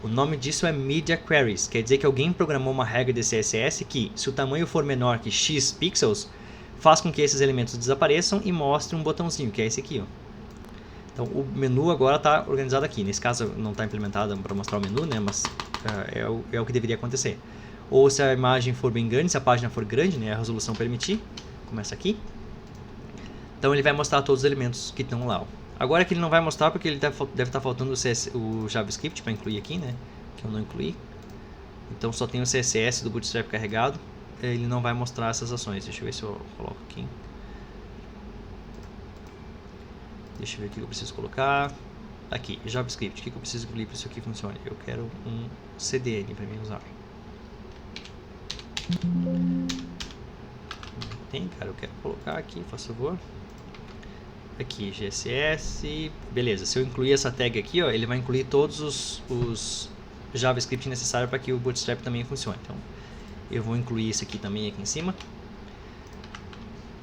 O nome disso é Media Queries, quer dizer que alguém programou uma regra de CSS que, se o tamanho for menor que X pixels, faz com que esses elementos desapareçam e mostre um botãozinho, que é esse aqui. Ó. Então o menu agora está organizado aqui, nesse caso não está implementado para mostrar o menu, né? Mas é o que deveria acontecer. Ou se a imagem for bem grande, se a página for grande, né? A resolução permitir, começa aqui. Então ele vai mostrar todos os elementos que estão lá. Ó. Agora que ele não vai mostrar porque ele deve estar faltando o JavaScript para incluir aqui, né? Que eu não incluí. Então só tem o CSS do Bootstrap carregado. Ele não vai mostrar essas ações. Deixa eu ver se eu coloco aqui. Deixa eu ver o que eu preciso colocar. Aqui, JavaScript. O que eu preciso incluir para isso aqui funcione? Eu quero um CDN para mim usar. Tem, cara. Eu quero colocar aqui, por favor. Aqui, GSS, beleza, se eu incluir essa tag aqui, ó, ele vai incluir todos os JavaScript necessários para que o Bootstrap também funcione. Então, eu vou incluir isso aqui também aqui em cima.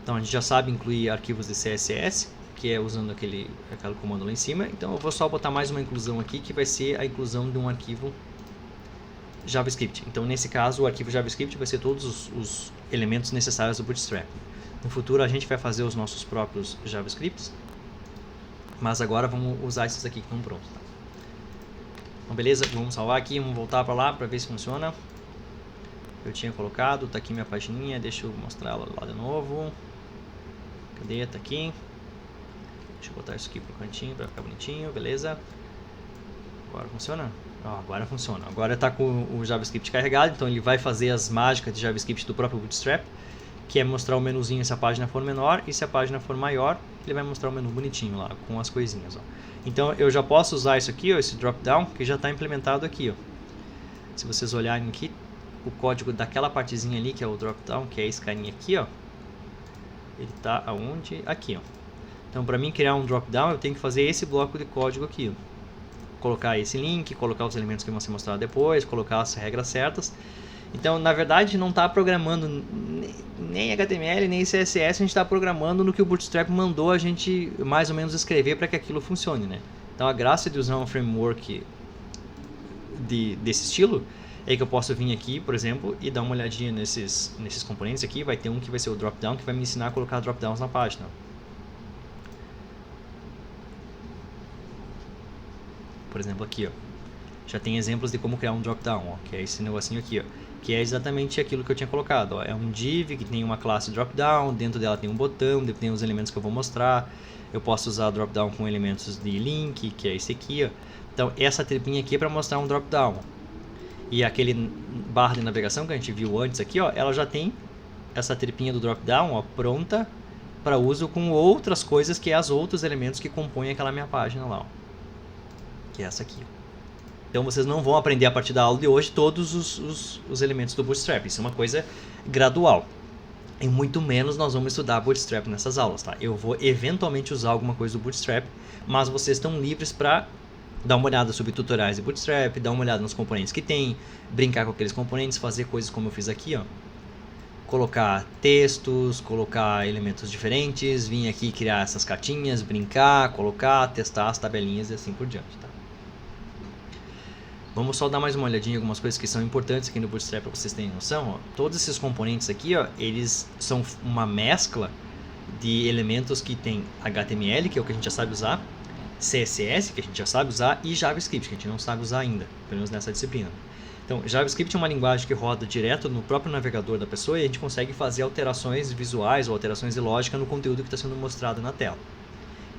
Então, a gente já sabe incluir arquivos de CSS, que é usando aquele comando lá em cima. Então, eu vou só botar mais uma inclusão aqui, que vai ser a inclusão de um arquivo JavaScript. Então, nesse caso, o arquivo JavaScript vai ser todos os elementos necessários do Bootstrap. No futuro a gente vai fazer os nossos próprios JavaScripts, mas agora vamos usar esses aqui que estão prontos. Tá? Então beleza, vamos salvar aqui, vamos voltar para lá para ver se funciona. Eu tinha colocado, tá aqui minha pagininha, deixa eu mostrar ela lá de novo. Cadê? Tá aqui. Deixa eu botar isso aqui pro cantinho para ficar bonitinho, beleza. Agora funciona? Agora funciona. Agora está com o JavaScript carregado, então ele vai fazer as mágicas de JavaScript do próprio Bootstrap, que é mostrar o menuzinho se a página for menor, e se a página for maior, ele vai mostrar o menu bonitinho lá, com as coisinhas. Ó. Então eu já posso usar isso aqui, ó, esse drop-down, que já está implementado aqui. Ó. Se vocês olharem aqui, o código daquela partezinha ali, que é o drop-down, que é esse carinha aqui, ó, ele está aonde? Aqui. Ó. Então para mim criar um drop-down, eu tenho que fazer esse bloco de código aqui. Ó. Colocar esse link, colocar os elementos que vão ser mostrados depois, colocar as regras certas. Então, na verdade, não está programando nem HTML, nem CSS, a gente está programando no que o Bootstrap mandou a gente mais ou menos escrever para que aquilo funcione, né? Então, a graça de usar um framework desse estilo é que eu posso vir aqui, por exemplo, e dar uma olhadinha nesses componentes aqui. Vai ter um que vai ser o drop-down, que vai me ensinar a colocar drop-downs na página. Por exemplo, aqui, ó. Já tem exemplos de como criar um drop-down, ó, que é esse negocinho aqui, ó, que é exatamente aquilo que eu tinha colocado. Ó. É um div que tem uma classe drop-down, dentro dela tem um botão, tem os elementos que eu vou mostrar. Eu posso usar drop-down com elementos de link, que é esse aqui. Ó. Então, essa tripinha aqui é para mostrar um drop-down. E aquele barra de navegação que a gente viu antes aqui, ó, ela já tem essa tripinha do drop-down pronta para uso com outras coisas, que é os outros elementos que compõem aquela minha página lá. Ó, que é essa aqui. Então vocês não vão aprender a partir da aula de hoje todos os elementos do Bootstrap. Isso é uma coisa gradual. E muito menos nós vamos estudar Bootstrap nessas aulas, tá? Eu vou eventualmente usar alguma coisa do Bootstrap, mas vocês estão livres para dar uma olhada sobre tutoriais de Bootstrap, dar uma olhada nos componentes que tem, brincar com aqueles componentes, fazer coisas como eu fiz aqui, ó. Colocar textos, colocar elementos diferentes, vir aqui criar essas caixinhas, brincar, colocar, testar as tabelinhas e assim por diante, tá? Vamos só dar mais uma olhadinha em algumas coisas que são importantes aqui no Bootstrap para vocês terem noção. Ó. Todos esses componentes aqui, ó, eles são uma mescla de elementos que tem HTML, que é o que a gente já sabe usar, CSS, que a gente já sabe usar, e JavaScript, que a gente não sabe usar ainda, pelo menos nessa disciplina. Então, JavaScript é uma linguagem que roda direto no próprio navegador da pessoa e a gente consegue fazer alterações visuais ou alterações de lógica no conteúdo que está sendo mostrado na tela.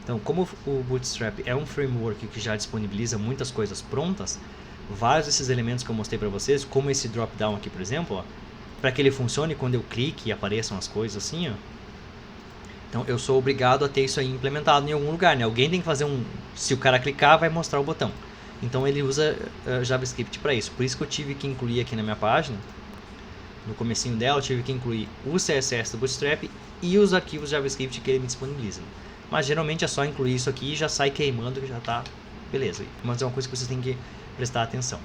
Então, como o Bootstrap é um framework que já disponibiliza muitas coisas prontas, vários desses elementos que eu mostrei para vocês, como esse drop-down aqui, por exemplo, para que ele funcione quando eu clique e apareçam as coisas assim, ó. Então eu sou obrigado a ter isso aí implementado em algum lugar, né? Alguém tem que fazer se o cara clicar, vai mostrar o botão. Então ele usa JavaScript para isso. Por isso que eu tive que incluir aqui na minha página, no comecinho dela, eu tive que incluir o CSS do Bootstrap e os arquivos JavaScript que ele me disponibiliza. Mas geralmente é só incluir isso aqui e já sai queimando, que já tá beleza. Mas é uma coisa que vocês têm que prestar atenção.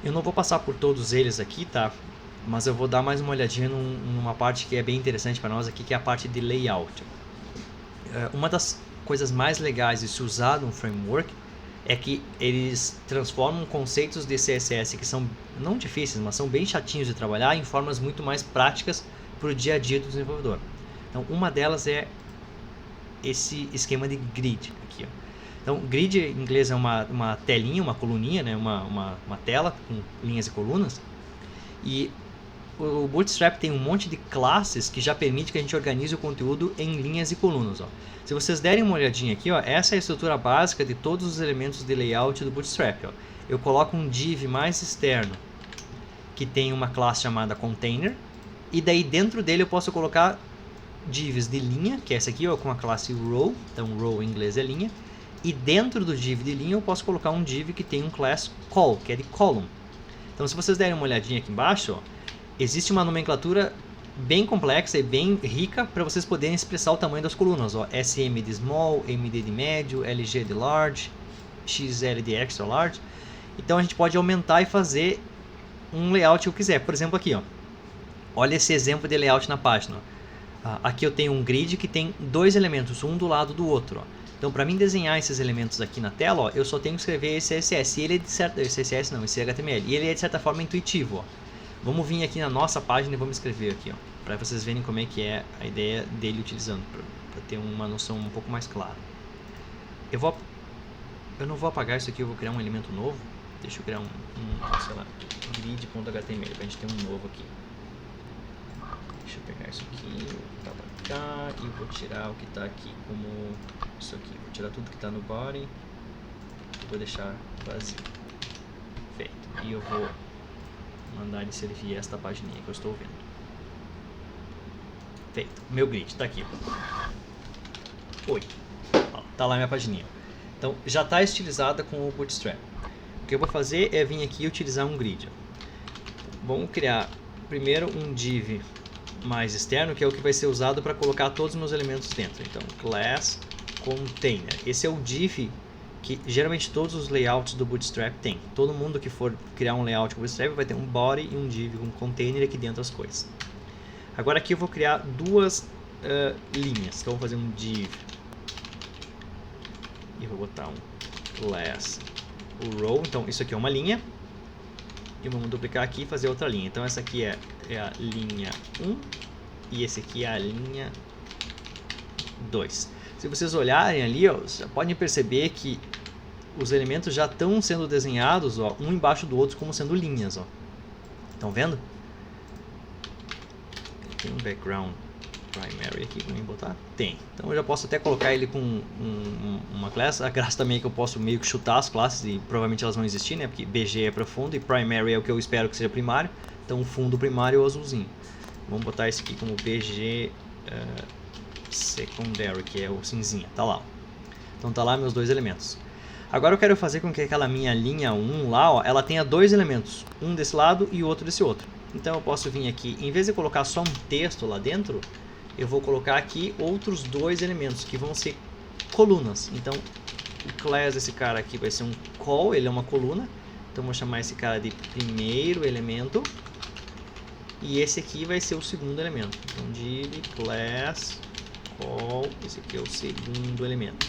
Eu não vou passar por todos eles aqui, tá? Mas eu vou dar mais uma olhadinha numa parte que é bem interessante para nós aqui, que é a parte de layout. Uma das coisas mais legais de se usar num framework é que eles transformam conceitos de CSS que são não difíceis, mas são bem chatinhos de trabalhar, em formas muito mais práticas para o dia a dia do desenvolvedor. Então, uma delas é esse esquema de grid aqui, ó. Então, grid em inglês é uma telinha, uma coluninha, né? uma tela com linhas e colunas. E o Bootstrap tem um monte de classes que já permite que a gente organize o conteúdo em linhas e colunas. Ó. Se vocês derem uma olhadinha aqui, ó, essa é a estrutura básica de todos os elementos de layout do Bootstrap. Ó. Eu coloco um div mais externo, que tem uma classe chamada container, e daí dentro dele eu posso colocar divs de linha, que é essa aqui, ó, com a classe row, então row em inglês é linha, e dentro do div de linha eu posso colocar um div que tem um class col, que é de column. Então se vocês derem uma olhadinha aqui embaixo, ó, existe uma nomenclatura bem complexa e bem rica para vocês poderem expressar o tamanho das colunas. Ó, SM de small, MD de médio, LG de large, XL de extra large. Então a gente pode aumentar e fazer um layout que eu quiser. Por exemplo aqui, ó, olha esse exemplo de layout na página. Ó. Aqui eu tenho um grid que tem dois elementos, um do lado do outro. Ó. Então, para mim desenhar esses elementos aqui na tela, ó, eu só tenho que escrever esse CSS. E ele é de certa, CSS não, esse HTML. E ele é de certa forma intuitivo. Ó. Vamos vir aqui na nossa página e vamos escrever aqui, para vocês verem como é que é a ideia dele utilizando, para ter uma noção um pouco mais clara. Eu não vou apagar isso aqui, eu vou criar um elemento novo. Deixa eu criar sei lá, grid.html, para a gente ter um novo aqui. Deixa eu pegar isso aqui, vou para cá e vou tirar o que está aqui como isso aqui. Vou tirar tudo que está no body e vou deixar vazio. Feito. E eu vou mandar ele servir esta pagininha que eu estou vendo. Feito. Meu grid está aqui. Oi. Está lá minha pagininha. Então já está estilizada com o Bootstrap. O que eu vou fazer é vir aqui e utilizar um grid. Vamos criar primeiro um div mais externo, que é o que vai ser usado para colocar todos os meus elementos dentro. Então, class container. Esse é o div que geralmente todos os layouts do Bootstrap tem. Todo mundo que for criar um layout com o Bootstrap vai ter um body e um div, um container aqui dentro das coisas. Agora aqui eu vou criar duas linhas. Então eu vou fazer um div e vou botar um class row. Então isso aqui é uma linha. E vamos duplicar aqui e fazer outra linha. Então essa aqui é a linha 1 e esse aqui é a linha 2. Se vocês olharem ali, ó, já podem perceber que os elementos já estão sendo desenhados, ó, um embaixo do outro como sendo linhas, ó. Estão vendo? Tem um background primary aqui para mim botar? Tem. Então eu já posso até colocar ele com uma classe. A graça também é que eu posso meio que chutar as classes e provavelmente elas vão existir, né? Porque BG é para fundo e primary é o que eu espero que seja primário. Então o fundo primário é o azulzinho. Vamos botar esse aqui como BG secondary, que é o cinzinha. Tá lá. Então tá lá meus dois elementos. Agora eu quero fazer com que aquela minha linha 1 lá, ó, ela tenha dois elementos. Um desse lado e o outro desse outro. Então eu posso vir aqui, em vez de colocar só um texto lá dentro, eu vou colocar aqui outros dois elementos, que vão ser colunas. Então o class desse cara aqui vai ser um call, ele é uma coluna. Então eu vou chamar esse cara de primeiro elemento. E esse aqui vai ser o segundo elemento. Então div class call, esse aqui é o segundo elemento.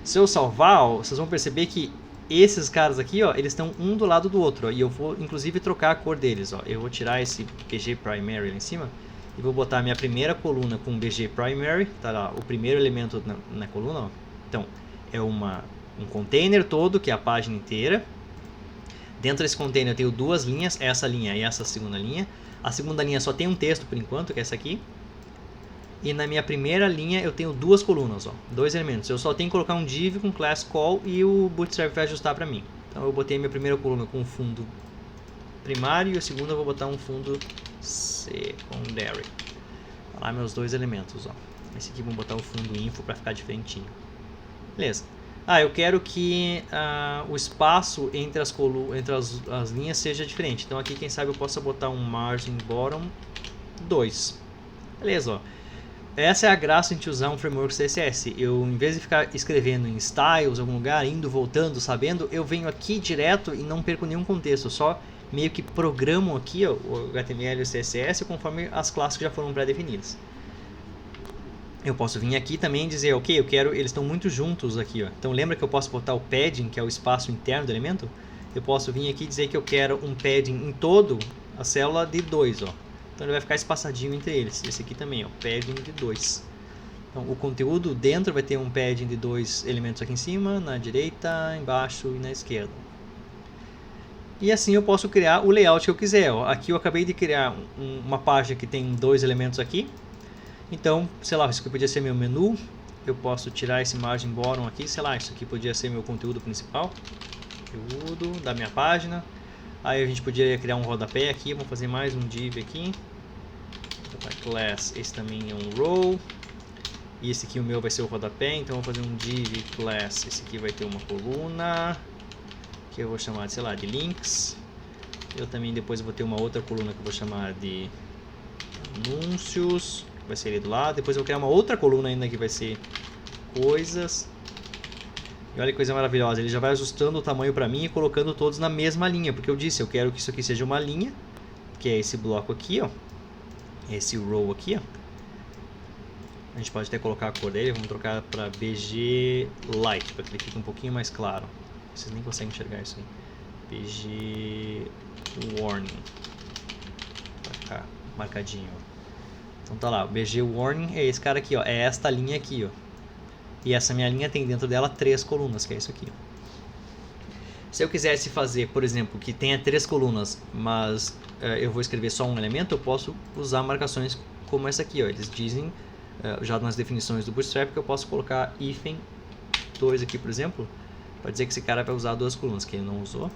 Se eu salvar, ó, vocês vão perceber que esses caras aqui, ó, eles estão um do lado do outro, ó, e eu vou inclusive trocar a cor deles, ó. Eu vou tirar esse BG primary lá em cima e vou botar a minha primeira coluna com BG primary, tá lá, o primeiro elemento na coluna, ó. Então, é um container todo, que é a página inteira. Dentro desse container eu tenho duas linhas, essa linha e essa segunda linha. A segunda linha só tem um texto por enquanto, que é essa aqui. E na minha primeira linha eu tenho duas colunas, ó, dois elementos. Eu só tenho que colocar um div com class call e o Bootstrap vai ajustar para mim. Então eu botei a minha primeira coluna com um fundo primário e a segunda eu vou botar um fundo secondary. Olha lá meus dois elementos, ó. Esse aqui vamos botar o fundo info para ficar diferentinho. Beleza. Eu quero que o espaço entre as linhas seja diferente. Então aqui quem sabe eu possa botar um margin bottom 2. Beleza, ó. Essa é a graça de a gente usar um framework CSS. Eu, em vez de ficar escrevendo em styles, em algum lugar, indo, voltando, sabendo, eu venho aqui direto e não perco nenhum contexto. Eu só meio que programo aqui, ó, o HTML e o CSS conforme as classes que já foram pré-definidas. Eu posso vir aqui também e dizer, ok, eles estão muito juntos aqui, ó. Então lembra que eu posso botar o padding, que é o espaço interno do elemento? Eu posso vir aqui e dizer que eu quero um padding em todo a célula de 2, ó. Então ele vai ficar espaçadinho entre eles. Esse aqui também, ó, padding de 2. Então o conteúdo dentro vai ter um padding de 2 elementos aqui em cima, na direita, embaixo e na esquerda. E assim eu posso criar o layout que eu quiser, ó. Aqui eu acabei de criar uma página que tem dois elementos aqui. Então, sei lá, isso aqui podia ser meu menu. Eu posso tirar esse margin bottom aqui, sei lá, isso aqui podia ser meu conteúdo principal. Conteúdo da minha página. Aí a gente poderia criar um rodapé aqui, vamos fazer mais um div aqui. Class, esse também é um row. E esse aqui o meu vai ser o rodapé, então eu vou fazer um div class, esse aqui vai ter uma coluna, que eu vou chamar de, sei lá, de links. Eu também depois vou ter uma outra coluna que eu vou chamar de anúncios, que vai ser ali do lado. Depois eu vou criar uma outra coluna ainda que vai ser coisas. E olha que coisa maravilhosa, ele já vai ajustando o tamanho para mim e colocando todos na mesma linha, porque eu disse, eu quero que isso aqui seja uma linha, que é esse bloco aqui, ó, esse row aqui, ó. A gente pode até colocar a cor dele, vamos trocar para BG Light, para que ele fique um pouquinho mais claro. Vocês nem conseguem enxergar isso aí. BG Warning, para ficar marcadinho, ó. Então tá lá, o BG Warning é esse cara aqui, ó, é esta linha aqui, ó. E essa minha linha tem dentro dela 3 colunas, que é isso aqui. Se eu quisesse fazer, por exemplo, que tenha 3 colunas, mas eu vou escrever só um elemento, eu posso usar marcações como essa aqui, ó. Eles dizem, já nas definições do Bootstrap, que eu posso colocar hífen 2 aqui, por exemplo, para dizer que esse cara vai usar 2 colunas, que ele não usou.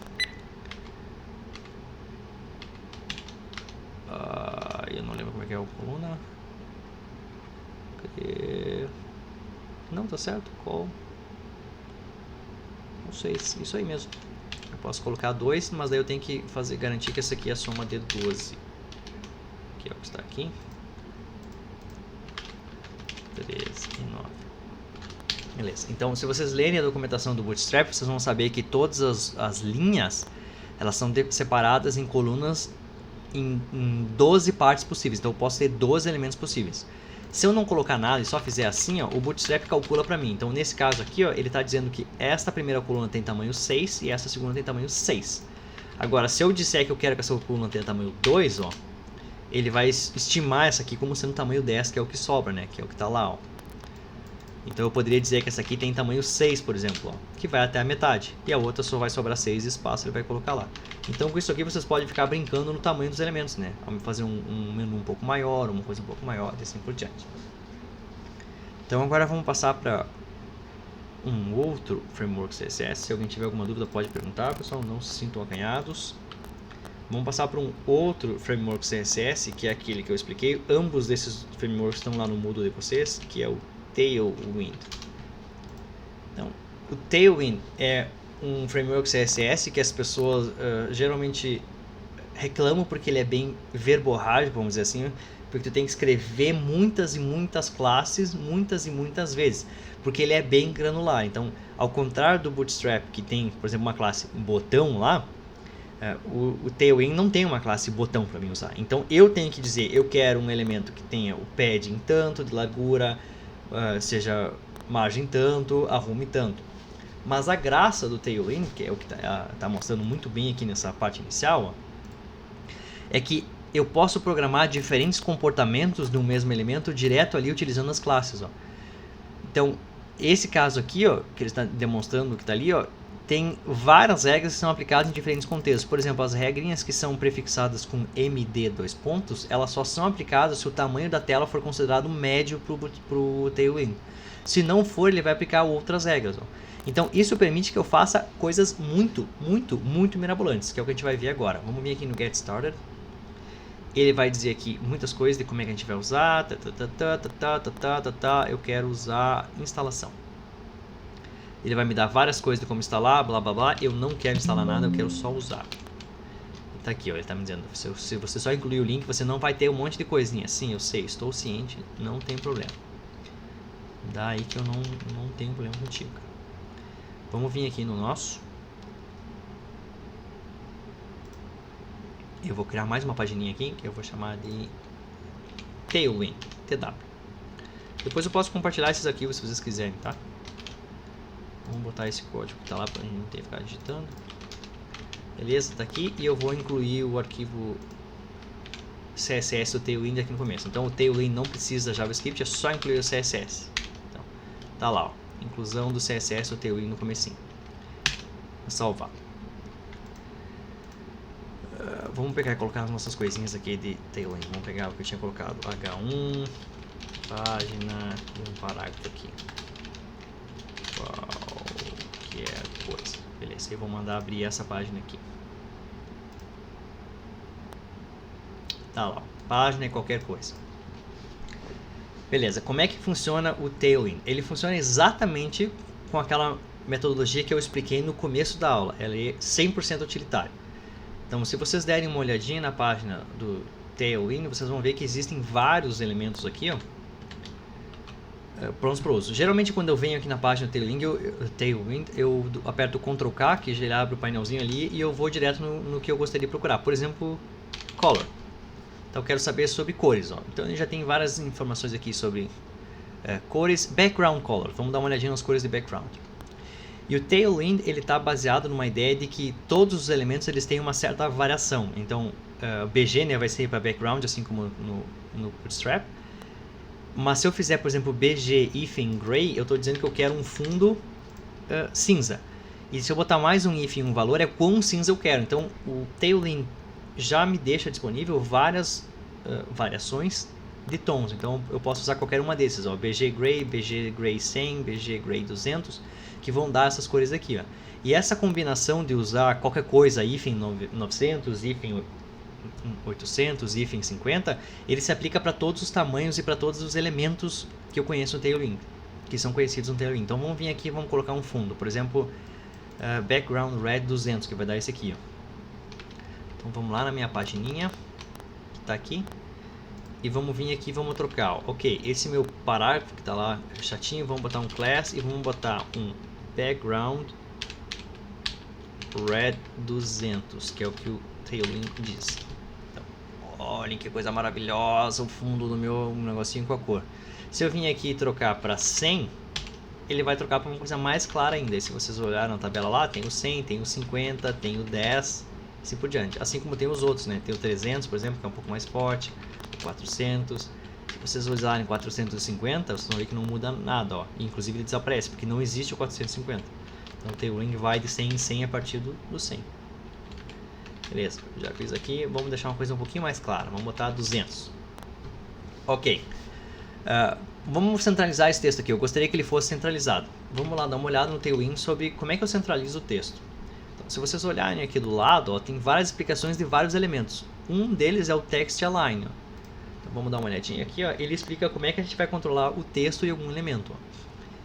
Eu não lembro como é que é a coluna. Cadê? Não, tá certo, call. Não sei, isso aí mesmo. Eu posso colocar 2, mas daí eu tenho que garantir que essa aqui é a soma de 12. Que é o que está aqui. 13 e 9. Beleza, então se vocês lerem a documentação do Bootstrap, vocês vão saber que todas as linhas, elas são separadas em colunas em 12 partes possíveis. Então eu posso ter 12 elementos possíveis. Se eu não colocar nada e só fizer assim, ó, o Bootstrap calcula para mim. Então nesse caso aqui, ó, ele está dizendo que esta primeira coluna tem tamanho 6 e esta segunda tem tamanho 6. Agora, se eu disser que eu quero que essa coluna tenha tamanho 2, ó, ele vai estimar essa aqui como sendo tamanho 10, que é o que sobra, né? Que é o que está lá, ó. Então eu poderia dizer que essa aqui tem tamanho 6, por exemplo, ó, que vai até a metade. E a outra só vai sobrar 6 espaço, ele vai colocar lá. Então com isso aqui vocês podem ficar brincando no tamanho dos elementos, né? Fazer um menu um pouco maior, uma coisa um pouco maior e assim por diante. Então agora vamos passar para um outro framework CSS. Se alguém tiver alguma dúvida pode perguntar, pessoal, não se sintam acanhados. Vamos passar para um outro framework CSS, que é aquele que eu expliquei. Ambos desses frameworks estão lá no Moodle de vocês, que é o Tailwind. Então, o Tailwind é um framework CSS que as pessoas geralmente reclamam porque ele é bem verborrágico, vamos dizer assim, porque tu tem que escrever muitas e muitas classes, muitas e muitas vezes, porque ele é bem granular. Então, ao contrário do Bootstrap, que tem, por exemplo, uma classe botão lá, o Tailwind não tem uma classe botão para mim usar. Então, eu tenho que dizer, eu quero um elemento que tenha o padding tanto, de largura, seja margem tanto, arrume tanto. Mas a graça do Tailwind, que é o que está mostrando muito bem aqui nessa parte inicial, ó, é que eu posso programar diferentes comportamentos do mesmo elemento direto ali utilizando as classes. Ó. Então, esse caso aqui, ó, que ele está demonstrando que está ali, ó, tem várias regras que são aplicadas em diferentes contextos. Por exemplo, as regrinhas que são prefixadas com MD dois pontos, elas só são aplicadas se o tamanho da tela for considerado médio para o Tailwind. Se não for, ele vai aplicar outras regras. Ó. Então, isso permite que eu faça coisas muito, muito, muito mirabolantes, que é o que a gente vai ver agora. Vamos vir aqui no Get Started. Ele vai dizer aqui muitas coisas de como é que a gente vai usar. Eu quero usar instalação. Ele vai me dar várias coisas de como instalar, blá blá blá. Eu não quero instalar nada, eu quero só usar. Tá aqui, ó, ele tá me dizendo, se você só incluir o link, você não vai ter um monte de coisinha. Sim, eu sei, estou ciente, não tem problema. Daí que eu não tenho problema contigo. Vamos vir aqui no nosso. Eu vou criar mais uma pagininha aqui, que eu vou chamar de Tailwind, TW. Depois eu posso compartilhar esses arquivos se vocês quiserem, tá? Vamos botar esse código que tá lá pra gente não ter que ficar digitando. Beleza, tá aqui. E eu vou incluir o arquivo CSS do Tailwind aqui no começo. Então o Tailwind não precisa da JavaScript, é só incluir o CSS. Então, tá lá, ó. Inclusão do CSS do Tailwind no comecinho. Vou salvar. Vamos pegar e colocar as nossas coisinhas aqui de Tailwind. Vamos pegar o que eu tinha colocado. H1, página e um parágrafo aqui. Qualquer coisa. Beleza, eu vou mandar abrir essa página aqui. Tá lá, página e qualquer coisa. Beleza, como é que funciona o Tailwind? Ele funciona exatamente com aquela metodologia que eu expliquei no começo da aula. Ela é 100% utilitária. Então, se vocês derem uma olhadinha na página do Tailwind, vocês vão ver que existem vários elementos aqui, ó, prontos para uso. Geralmente, quando eu venho aqui na página do Tailwind, eu aperto o Ctrl K, que já ele abre o painelzinho ali, e eu vou direto no que eu gostaria de procurar. Por exemplo, Color. Então, eu quero saber sobre cores. Ó. Então, ele já tem várias informações aqui sobre cores. Background Color. Vamos dar uma olhadinha nas cores de background. E o Tailwind está baseado numa ideia de que todos os elementos eles têm uma certa variação. Então, BG, né, vai ser para background, assim como no Bootstrap. Mas se eu fizer, por exemplo, BG if in gray, eu estou dizendo que eu quero um fundo cinza. E se eu botar mais um if em um valor, é quão cinza eu quero. Então, o Tailwind já me deixa disponível várias variações de tons. Então, eu posso usar qualquer uma desses. Ó, BG Gray 100, BG Gray 200, que vão dar essas cores aqui. Ó. E essa combinação de usar qualquer coisa, if em 900, if em 800, if em 50, ele se aplica para todos os tamanhos e para todos os elementos que eu conheço no Tailwind, que são conhecidos no Tailwind. Então vamos vir aqui e vamos colocar um fundo, por exemplo, background red 200, que vai dar esse aqui. Ó. Então vamos lá na minha pagininha, que está aqui, e vamos vir aqui e vamos trocar. Ó. Ok, esse meu parágrafo que está lá chatinho, vamos botar um class e vamos botar um background red 200, que é o que o Tailwind diz. Então, olhem que coisa maravilhosa o fundo do meu negocinho com a cor. Se eu vim aqui e trocar para 100, ele vai trocar para uma coisa mais clara ainda. E se vocês olharem na tabela lá, tem o 100, tem o 50, tem o 10, assim por diante. Assim como tem os outros, né? Tem o 300, por exemplo, que é um pouco mais forte, o 400 Se vocês usarem 450, vocês vão ver que não muda nada, ó. Inclusive ele desaparece, porque não existe o 450. Então o Tailwind vai de 100 em 100 a partir do 100. Beleza, já fiz aqui. Vamos deixar uma coisa um pouquinho mais clara. Vamos botar 200. Ok. Vamos centralizar esse texto aqui. Eu gostaria que ele fosse centralizado. Vamos lá dar uma olhada no Tailwind sobre como é que eu centralizo o texto. Então, se vocês olharem aqui do lado, ó, tem várias explicações de vários elementos. Um deles é o Text Align. Ó. Então, vamos dar uma olhadinha aqui. Ó. Ele explica como é que a gente vai controlar o texto em algum elemento. Ó.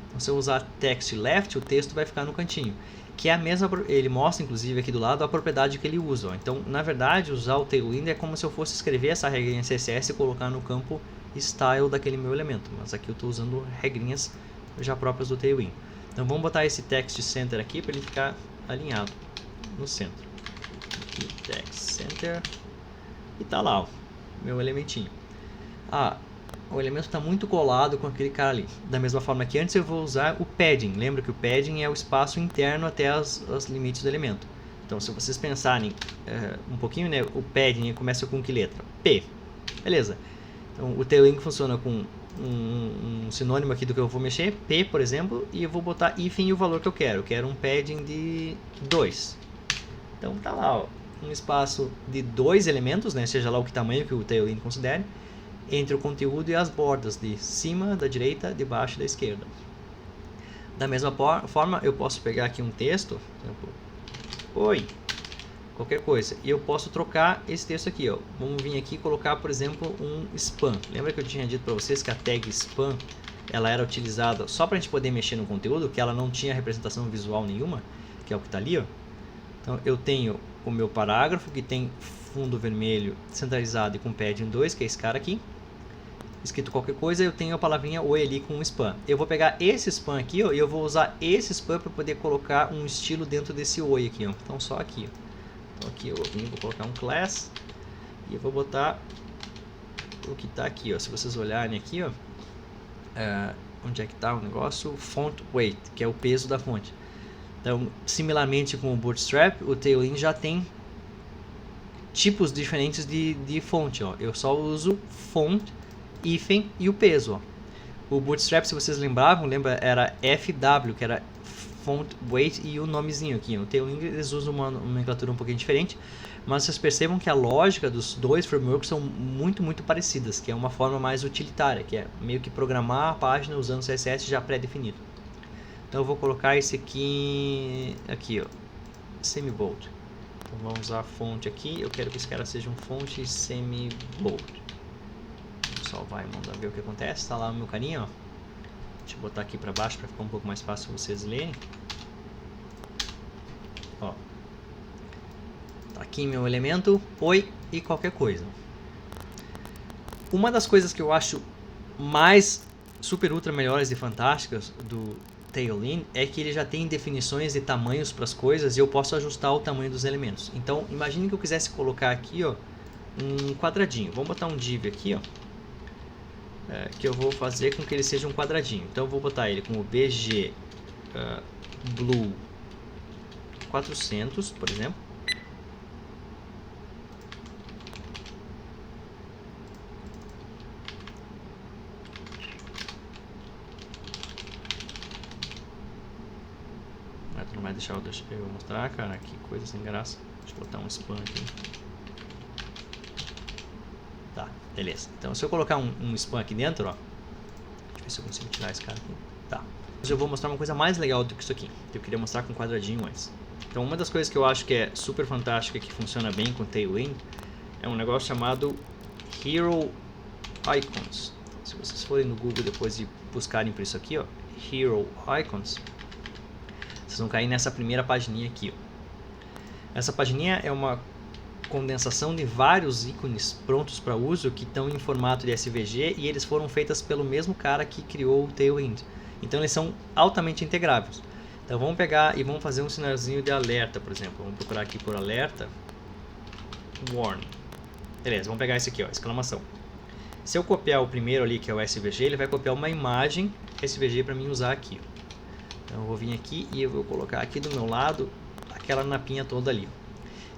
Então, se eu usar Text Left, o texto vai ficar no cantinho. Que é a mesma, ele mostra inclusive aqui do lado a propriedade que ele usa. Ó. Então, na verdade, usar o Tailwind é como se eu fosse escrever essa regrinha CSS e colocar no campo style daquele meu elemento. Mas aqui eu estou usando regrinhas já próprias do Tailwind. Então, vamos botar esse Text Center aqui para ele ficar alinhado no centro. Aqui, Text Center. E tá lá, ó, meu elementinho. O elemento está muito colado com aquele cara ali. Da mesma forma que antes eu vou usar o padding. Lembra que o padding é o espaço interno até os limites do elemento. Então, se vocês pensarem um pouquinho, né, o padding começa com que letra? P. Beleza. Então, o Tailwind funciona com um sinônimo aqui do que eu vou mexer, P, por exemplo, e eu vou botar hífen e o valor que eu quero. Eu quero um padding de 2. Então, tá lá, ó, um espaço de 2 elementos, né, seja lá o que tamanho que o Tailwind considere, entre o conteúdo e as bordas de cima, da direita, de baixo e da esquerda. Da mesma forma, eu posso pegar aqui um texto, por exemplo, oi, qualquer coisa, e eu posso trocar esse texto aqui, ó. Vamos vir aqui e colocar, por exemplo, um spam. Lembra que eu tinha dito para vocês que a tag spam, ela era utilizada só para a gente poder mexer no conteúdo, que ela não tinha representação visual nenhuma, que é o que está ali, ó. Então, eu tenho o meu parágrafo, que tem fundo vermelho centralizado e com padding 2, que é esse cara aqui. Escrito qualquer coisa, eu tenho a palavrinha oi ali com um spam. Eu vou pegar esse spam aqui, ó, e eu vou usar esse spam para poder colocar um estilo dentro desse oi aqui, ó. Então, só aqui, ó. Então, aqui eu vou colocar um class e eu vou botar o que está aqui, ó. Se vocês olharem aqui, ó, onde é que está o negócio? Font weight, que é o peso da fonte. Então, similarmente com o Bootstrap, o Tailwind já tem tipos diferentes de fonte, ó. Eu só uso font, hífen e o peso, ó. O Bootstrap, se vocês lembravam, era FW, que era font weight e o nomezinho aqui. No Tailwind eles usam uma nomenclatura um pouquinho diferente, mas vocês percebam que a lógica dos dois frameworks são muito parecidas, que é uma forma mais utilitária, que é meio que programar a página usando CSS já pré-definido. Então eu vou colocar esse aqui, ó, semi-bold. Então vamos usar a fonte aqui, eu quero que esse cara seja um fonte semi-bold. Vou salvar e mandar ver o que acontece, está lá o meu carinha, ó. Deixa eu botar aqui para baixo para ficar um pouco mais fácil vocês lerem. Ó. Tá aqui meu elemento, oi e qualquer coisa. Uma das coisas que eu acho mais super ultra melhores e fantásticas do Tailwind é que ele já tem definições de tamanhos para as coisas e eu posso ajustar o tamanho dos elementos. Então, imagine que eu quisesse colocar aqui, ó, um quadradinho. Vamos botar um div aqui, ó, que eu vou fazer com que ele seja um quadradinho. Então, eu vou botar ele com o bg blue 400, por exemplo. Não vai deixar eu mostrar, cara, que coisa sem graça. Deixa eu botar um spam aqui. Tá, beleza. Então, se eu colocar um spam aqui dentro, ó, deixa eu ver se eu consigo tirar esse cara aqui. Tá. Mas eu vou mostrar uma coisa mais legal do que isso aqui, que eu queria mostrar com um quadradinho antes. Então, uma das coisas que eu acho que é super fantástica, que funciona bem com Tailwind, é um negócio chamado Hero Icons. Se vocês forem no Google depois e buscarem por isso aqui, ó, Hero Icons, vocês vão cair nessa primeira pagininha aqui, ó. Essa pagininha é uma condensação de vários ícones prontos para uso que estão em formato de SVG e eles foram feitas pelo mesmo cara que criou o Tailwind. Então eles são altamente integráveis. Então vamos pegar e vamos fazer um sinalzinho de alerta, por exemplo. Vamos procurar aqui por alerta. Warning. Beleza, vamos pegar esse aqui, ó, exclamação. Se eu copiar o primeiro ali, que é o SVG, ele vai copiar uma imagem SVG para mim usar aqui, ó. Então eu vou vir aqui e eu vou colocar aqui do meu lado aquela napinha toda ali.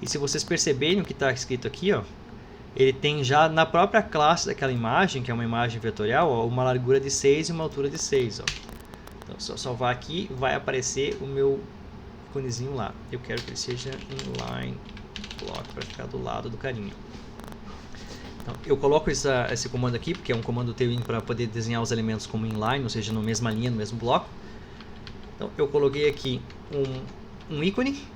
E se vocês perceberem o que está escrito aqui, ó, ele tem já na própria classe daquela imagem, que é uma imagem vetorial, ó, uma largura de 6 e uma altura de 6. Ó. Então, se eu salvar aqui, vai aparecer o meu iconezinho lá. Eu quero que ele seja inline block, para ficar do lado do carinha. Então, eu coloco esse comando aqui, porque é um comando tailwind para poder desenhar os elementos como inline, ou seja, na mesma linha, no mesmo bloco. Então, eu coloquei aqui um ícone.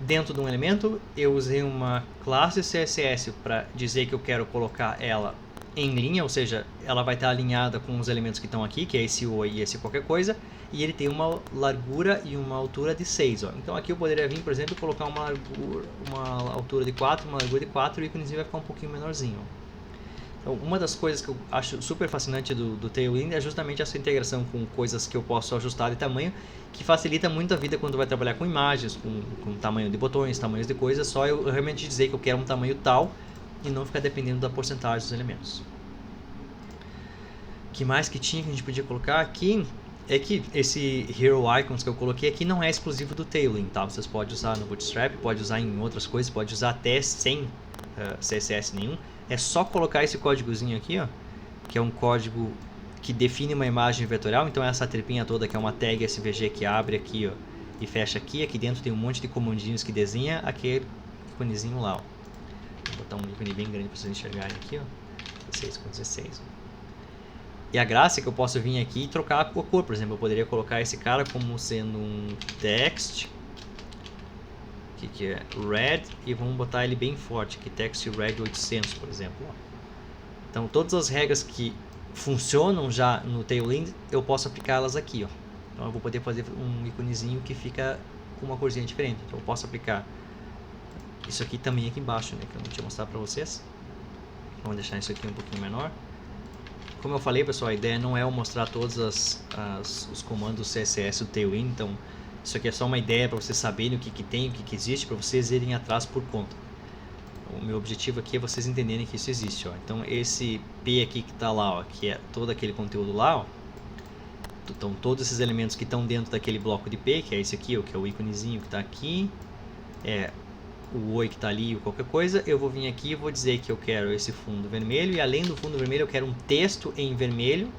Dentro de um elemento, eu usei uma classe CSS para dizer que eu quero colocar ela em linha, ou seja, ela vai estar alinhada com os elementos que estão aqui, que é esse O e esse qualquer coisa, e ele tem uma largura e uma altura de 6. Ó. Então aqui eu poderia vir, por exemplo, colocar uma altura de 4, uma largura de 4, e o íconezinho vai ficar um pouquinho menorzinho. Ó. Então, uma das coisas que eu acho super fascinante do Tailwind é justamente essa integração com coisas que eu posso ajustar de tamanho, que facilita muito a vida quando vai trabalhar com imagens, com tamanho de botões, tamanhos de coisas, só eu realmente dizer que eu quero um tamanho tal e não ficar dependendo da porcentagem dos elementos. O que mais que tinha que a gente podia colocar aqui é que esse Hero Icons que eu coloquei aqui não é exclusivo do Tailwind, tá? Vocês podem usar no Bootstrap, pode usar em outras coisas, pode usar até sem CSS nenhum. É só colocar esse códigozinho aqui, ó, que é um código que define uma imagem vetorial. Então essa tripinha toda que é uma tag SVG que abre aqui, ó, e fecha aqui. Aqui dentro tem um monte de comandinhos que desenha aquele iconezinho lá, ó. Vou botar um ícone bem grande para vocês enxergarem aqui, ó. 16 com 16. Ó. E a graça é que eu posso vir aqui e trocar a cor. Por exemplo, eu poderia colocar esse cara como sendo um text, que é red, e vamos botar ele bem forte, que text red 800, por exemplo. Ó. Então todas as regras que funcionam já no Tailwind, eu posso aplicá-las aqui. Ó. Então eu vou poder fazer um iconezinho que fica com uma corzinha diferente. Então eu posso aplicar isso aqui também aqui embaixo, né, que eu não tinha mostrado para vocês. Vamos deixar isso aqui um pouquinho menor. Como eu falei, pessoal, a ideia não é eu mostrar todos os comandos CSS do Tailwind, então isso aqui é só uma ideia para vocês saberem o que tem, o que existe, para vocês irem atrás por conta. O meu objetivo aqui é vocês entenderem que isso existe. Ó. Então esse P aqui que está lá, ó, que é todo aquele conteúdo lá, ó. Então todos esses elementos que estão dentro daquele bloco de P, que é esse aqui, ó, que é o íconezinho que está aqui, é o oi que está ali ou qualquer coisa, eu vou vir aqui e vou dizer que eu quero esse fundo vermelho, e além do fundo vermelho eu quero um texto em vermelho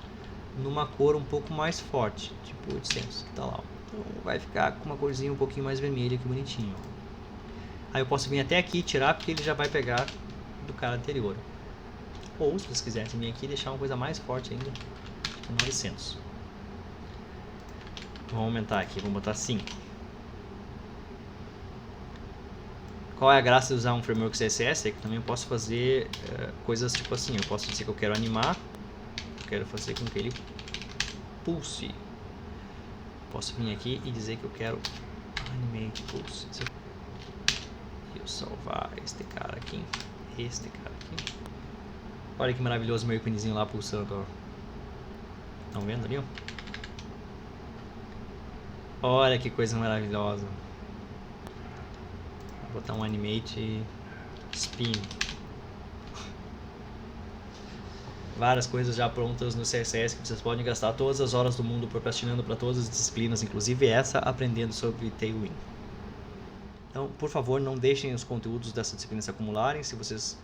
numa cor um pouco mais forte, tipo 800, que está lá. Ó. Então vai ficar com uma corzinha um pouquinho mais vermelha, que bonitinho. Aí eu posso vir até aqui e tirar, porque ele já vai pegar do cara anterior. Ou, se vocês quiserem vir aqui e deixar uma coisa mais forte ainda, 900. Vamos aumentar aqui, vamos botar 5. Qual é a graça de usar um framework CSS? É que também eu posso fazer coisas tipo assim, eu posso dizer que eu quero animar, eu quero fazer com que ele pulse. Posso vir aqui e dizer que eu quero animate pulse. E eu salvar este cara aqui. Olha que maravilhoso meu íconezinho lá pulsando. Estão vendo ali? Ó? Olha que coisa maravilhosa. Vou botar um animate spin. Várias coisas já prontas no CSS que vocês podem gastar todas as horas do mundo procrastinando para todas as disciplinas, inclusive essa, aprendendo sobre Tailwind. Então, por favor, não deixem os conteúdos dessa disciplina se acumularem. Se vocês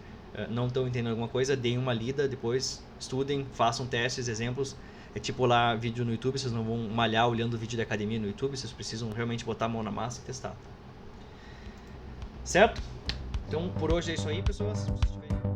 não estão entendendo alguma coisa, deem uma lida, depois estudem, façam testes, exemplos. É tipo lá vídeo no YouTube, vocês não vão malhar olhando o vídeo da academia no YouTube, vocês precisam realmente botar a mão na massa e testar. Certo? Então, por hoje é isso aí, pessoas. Se vocês tiverem...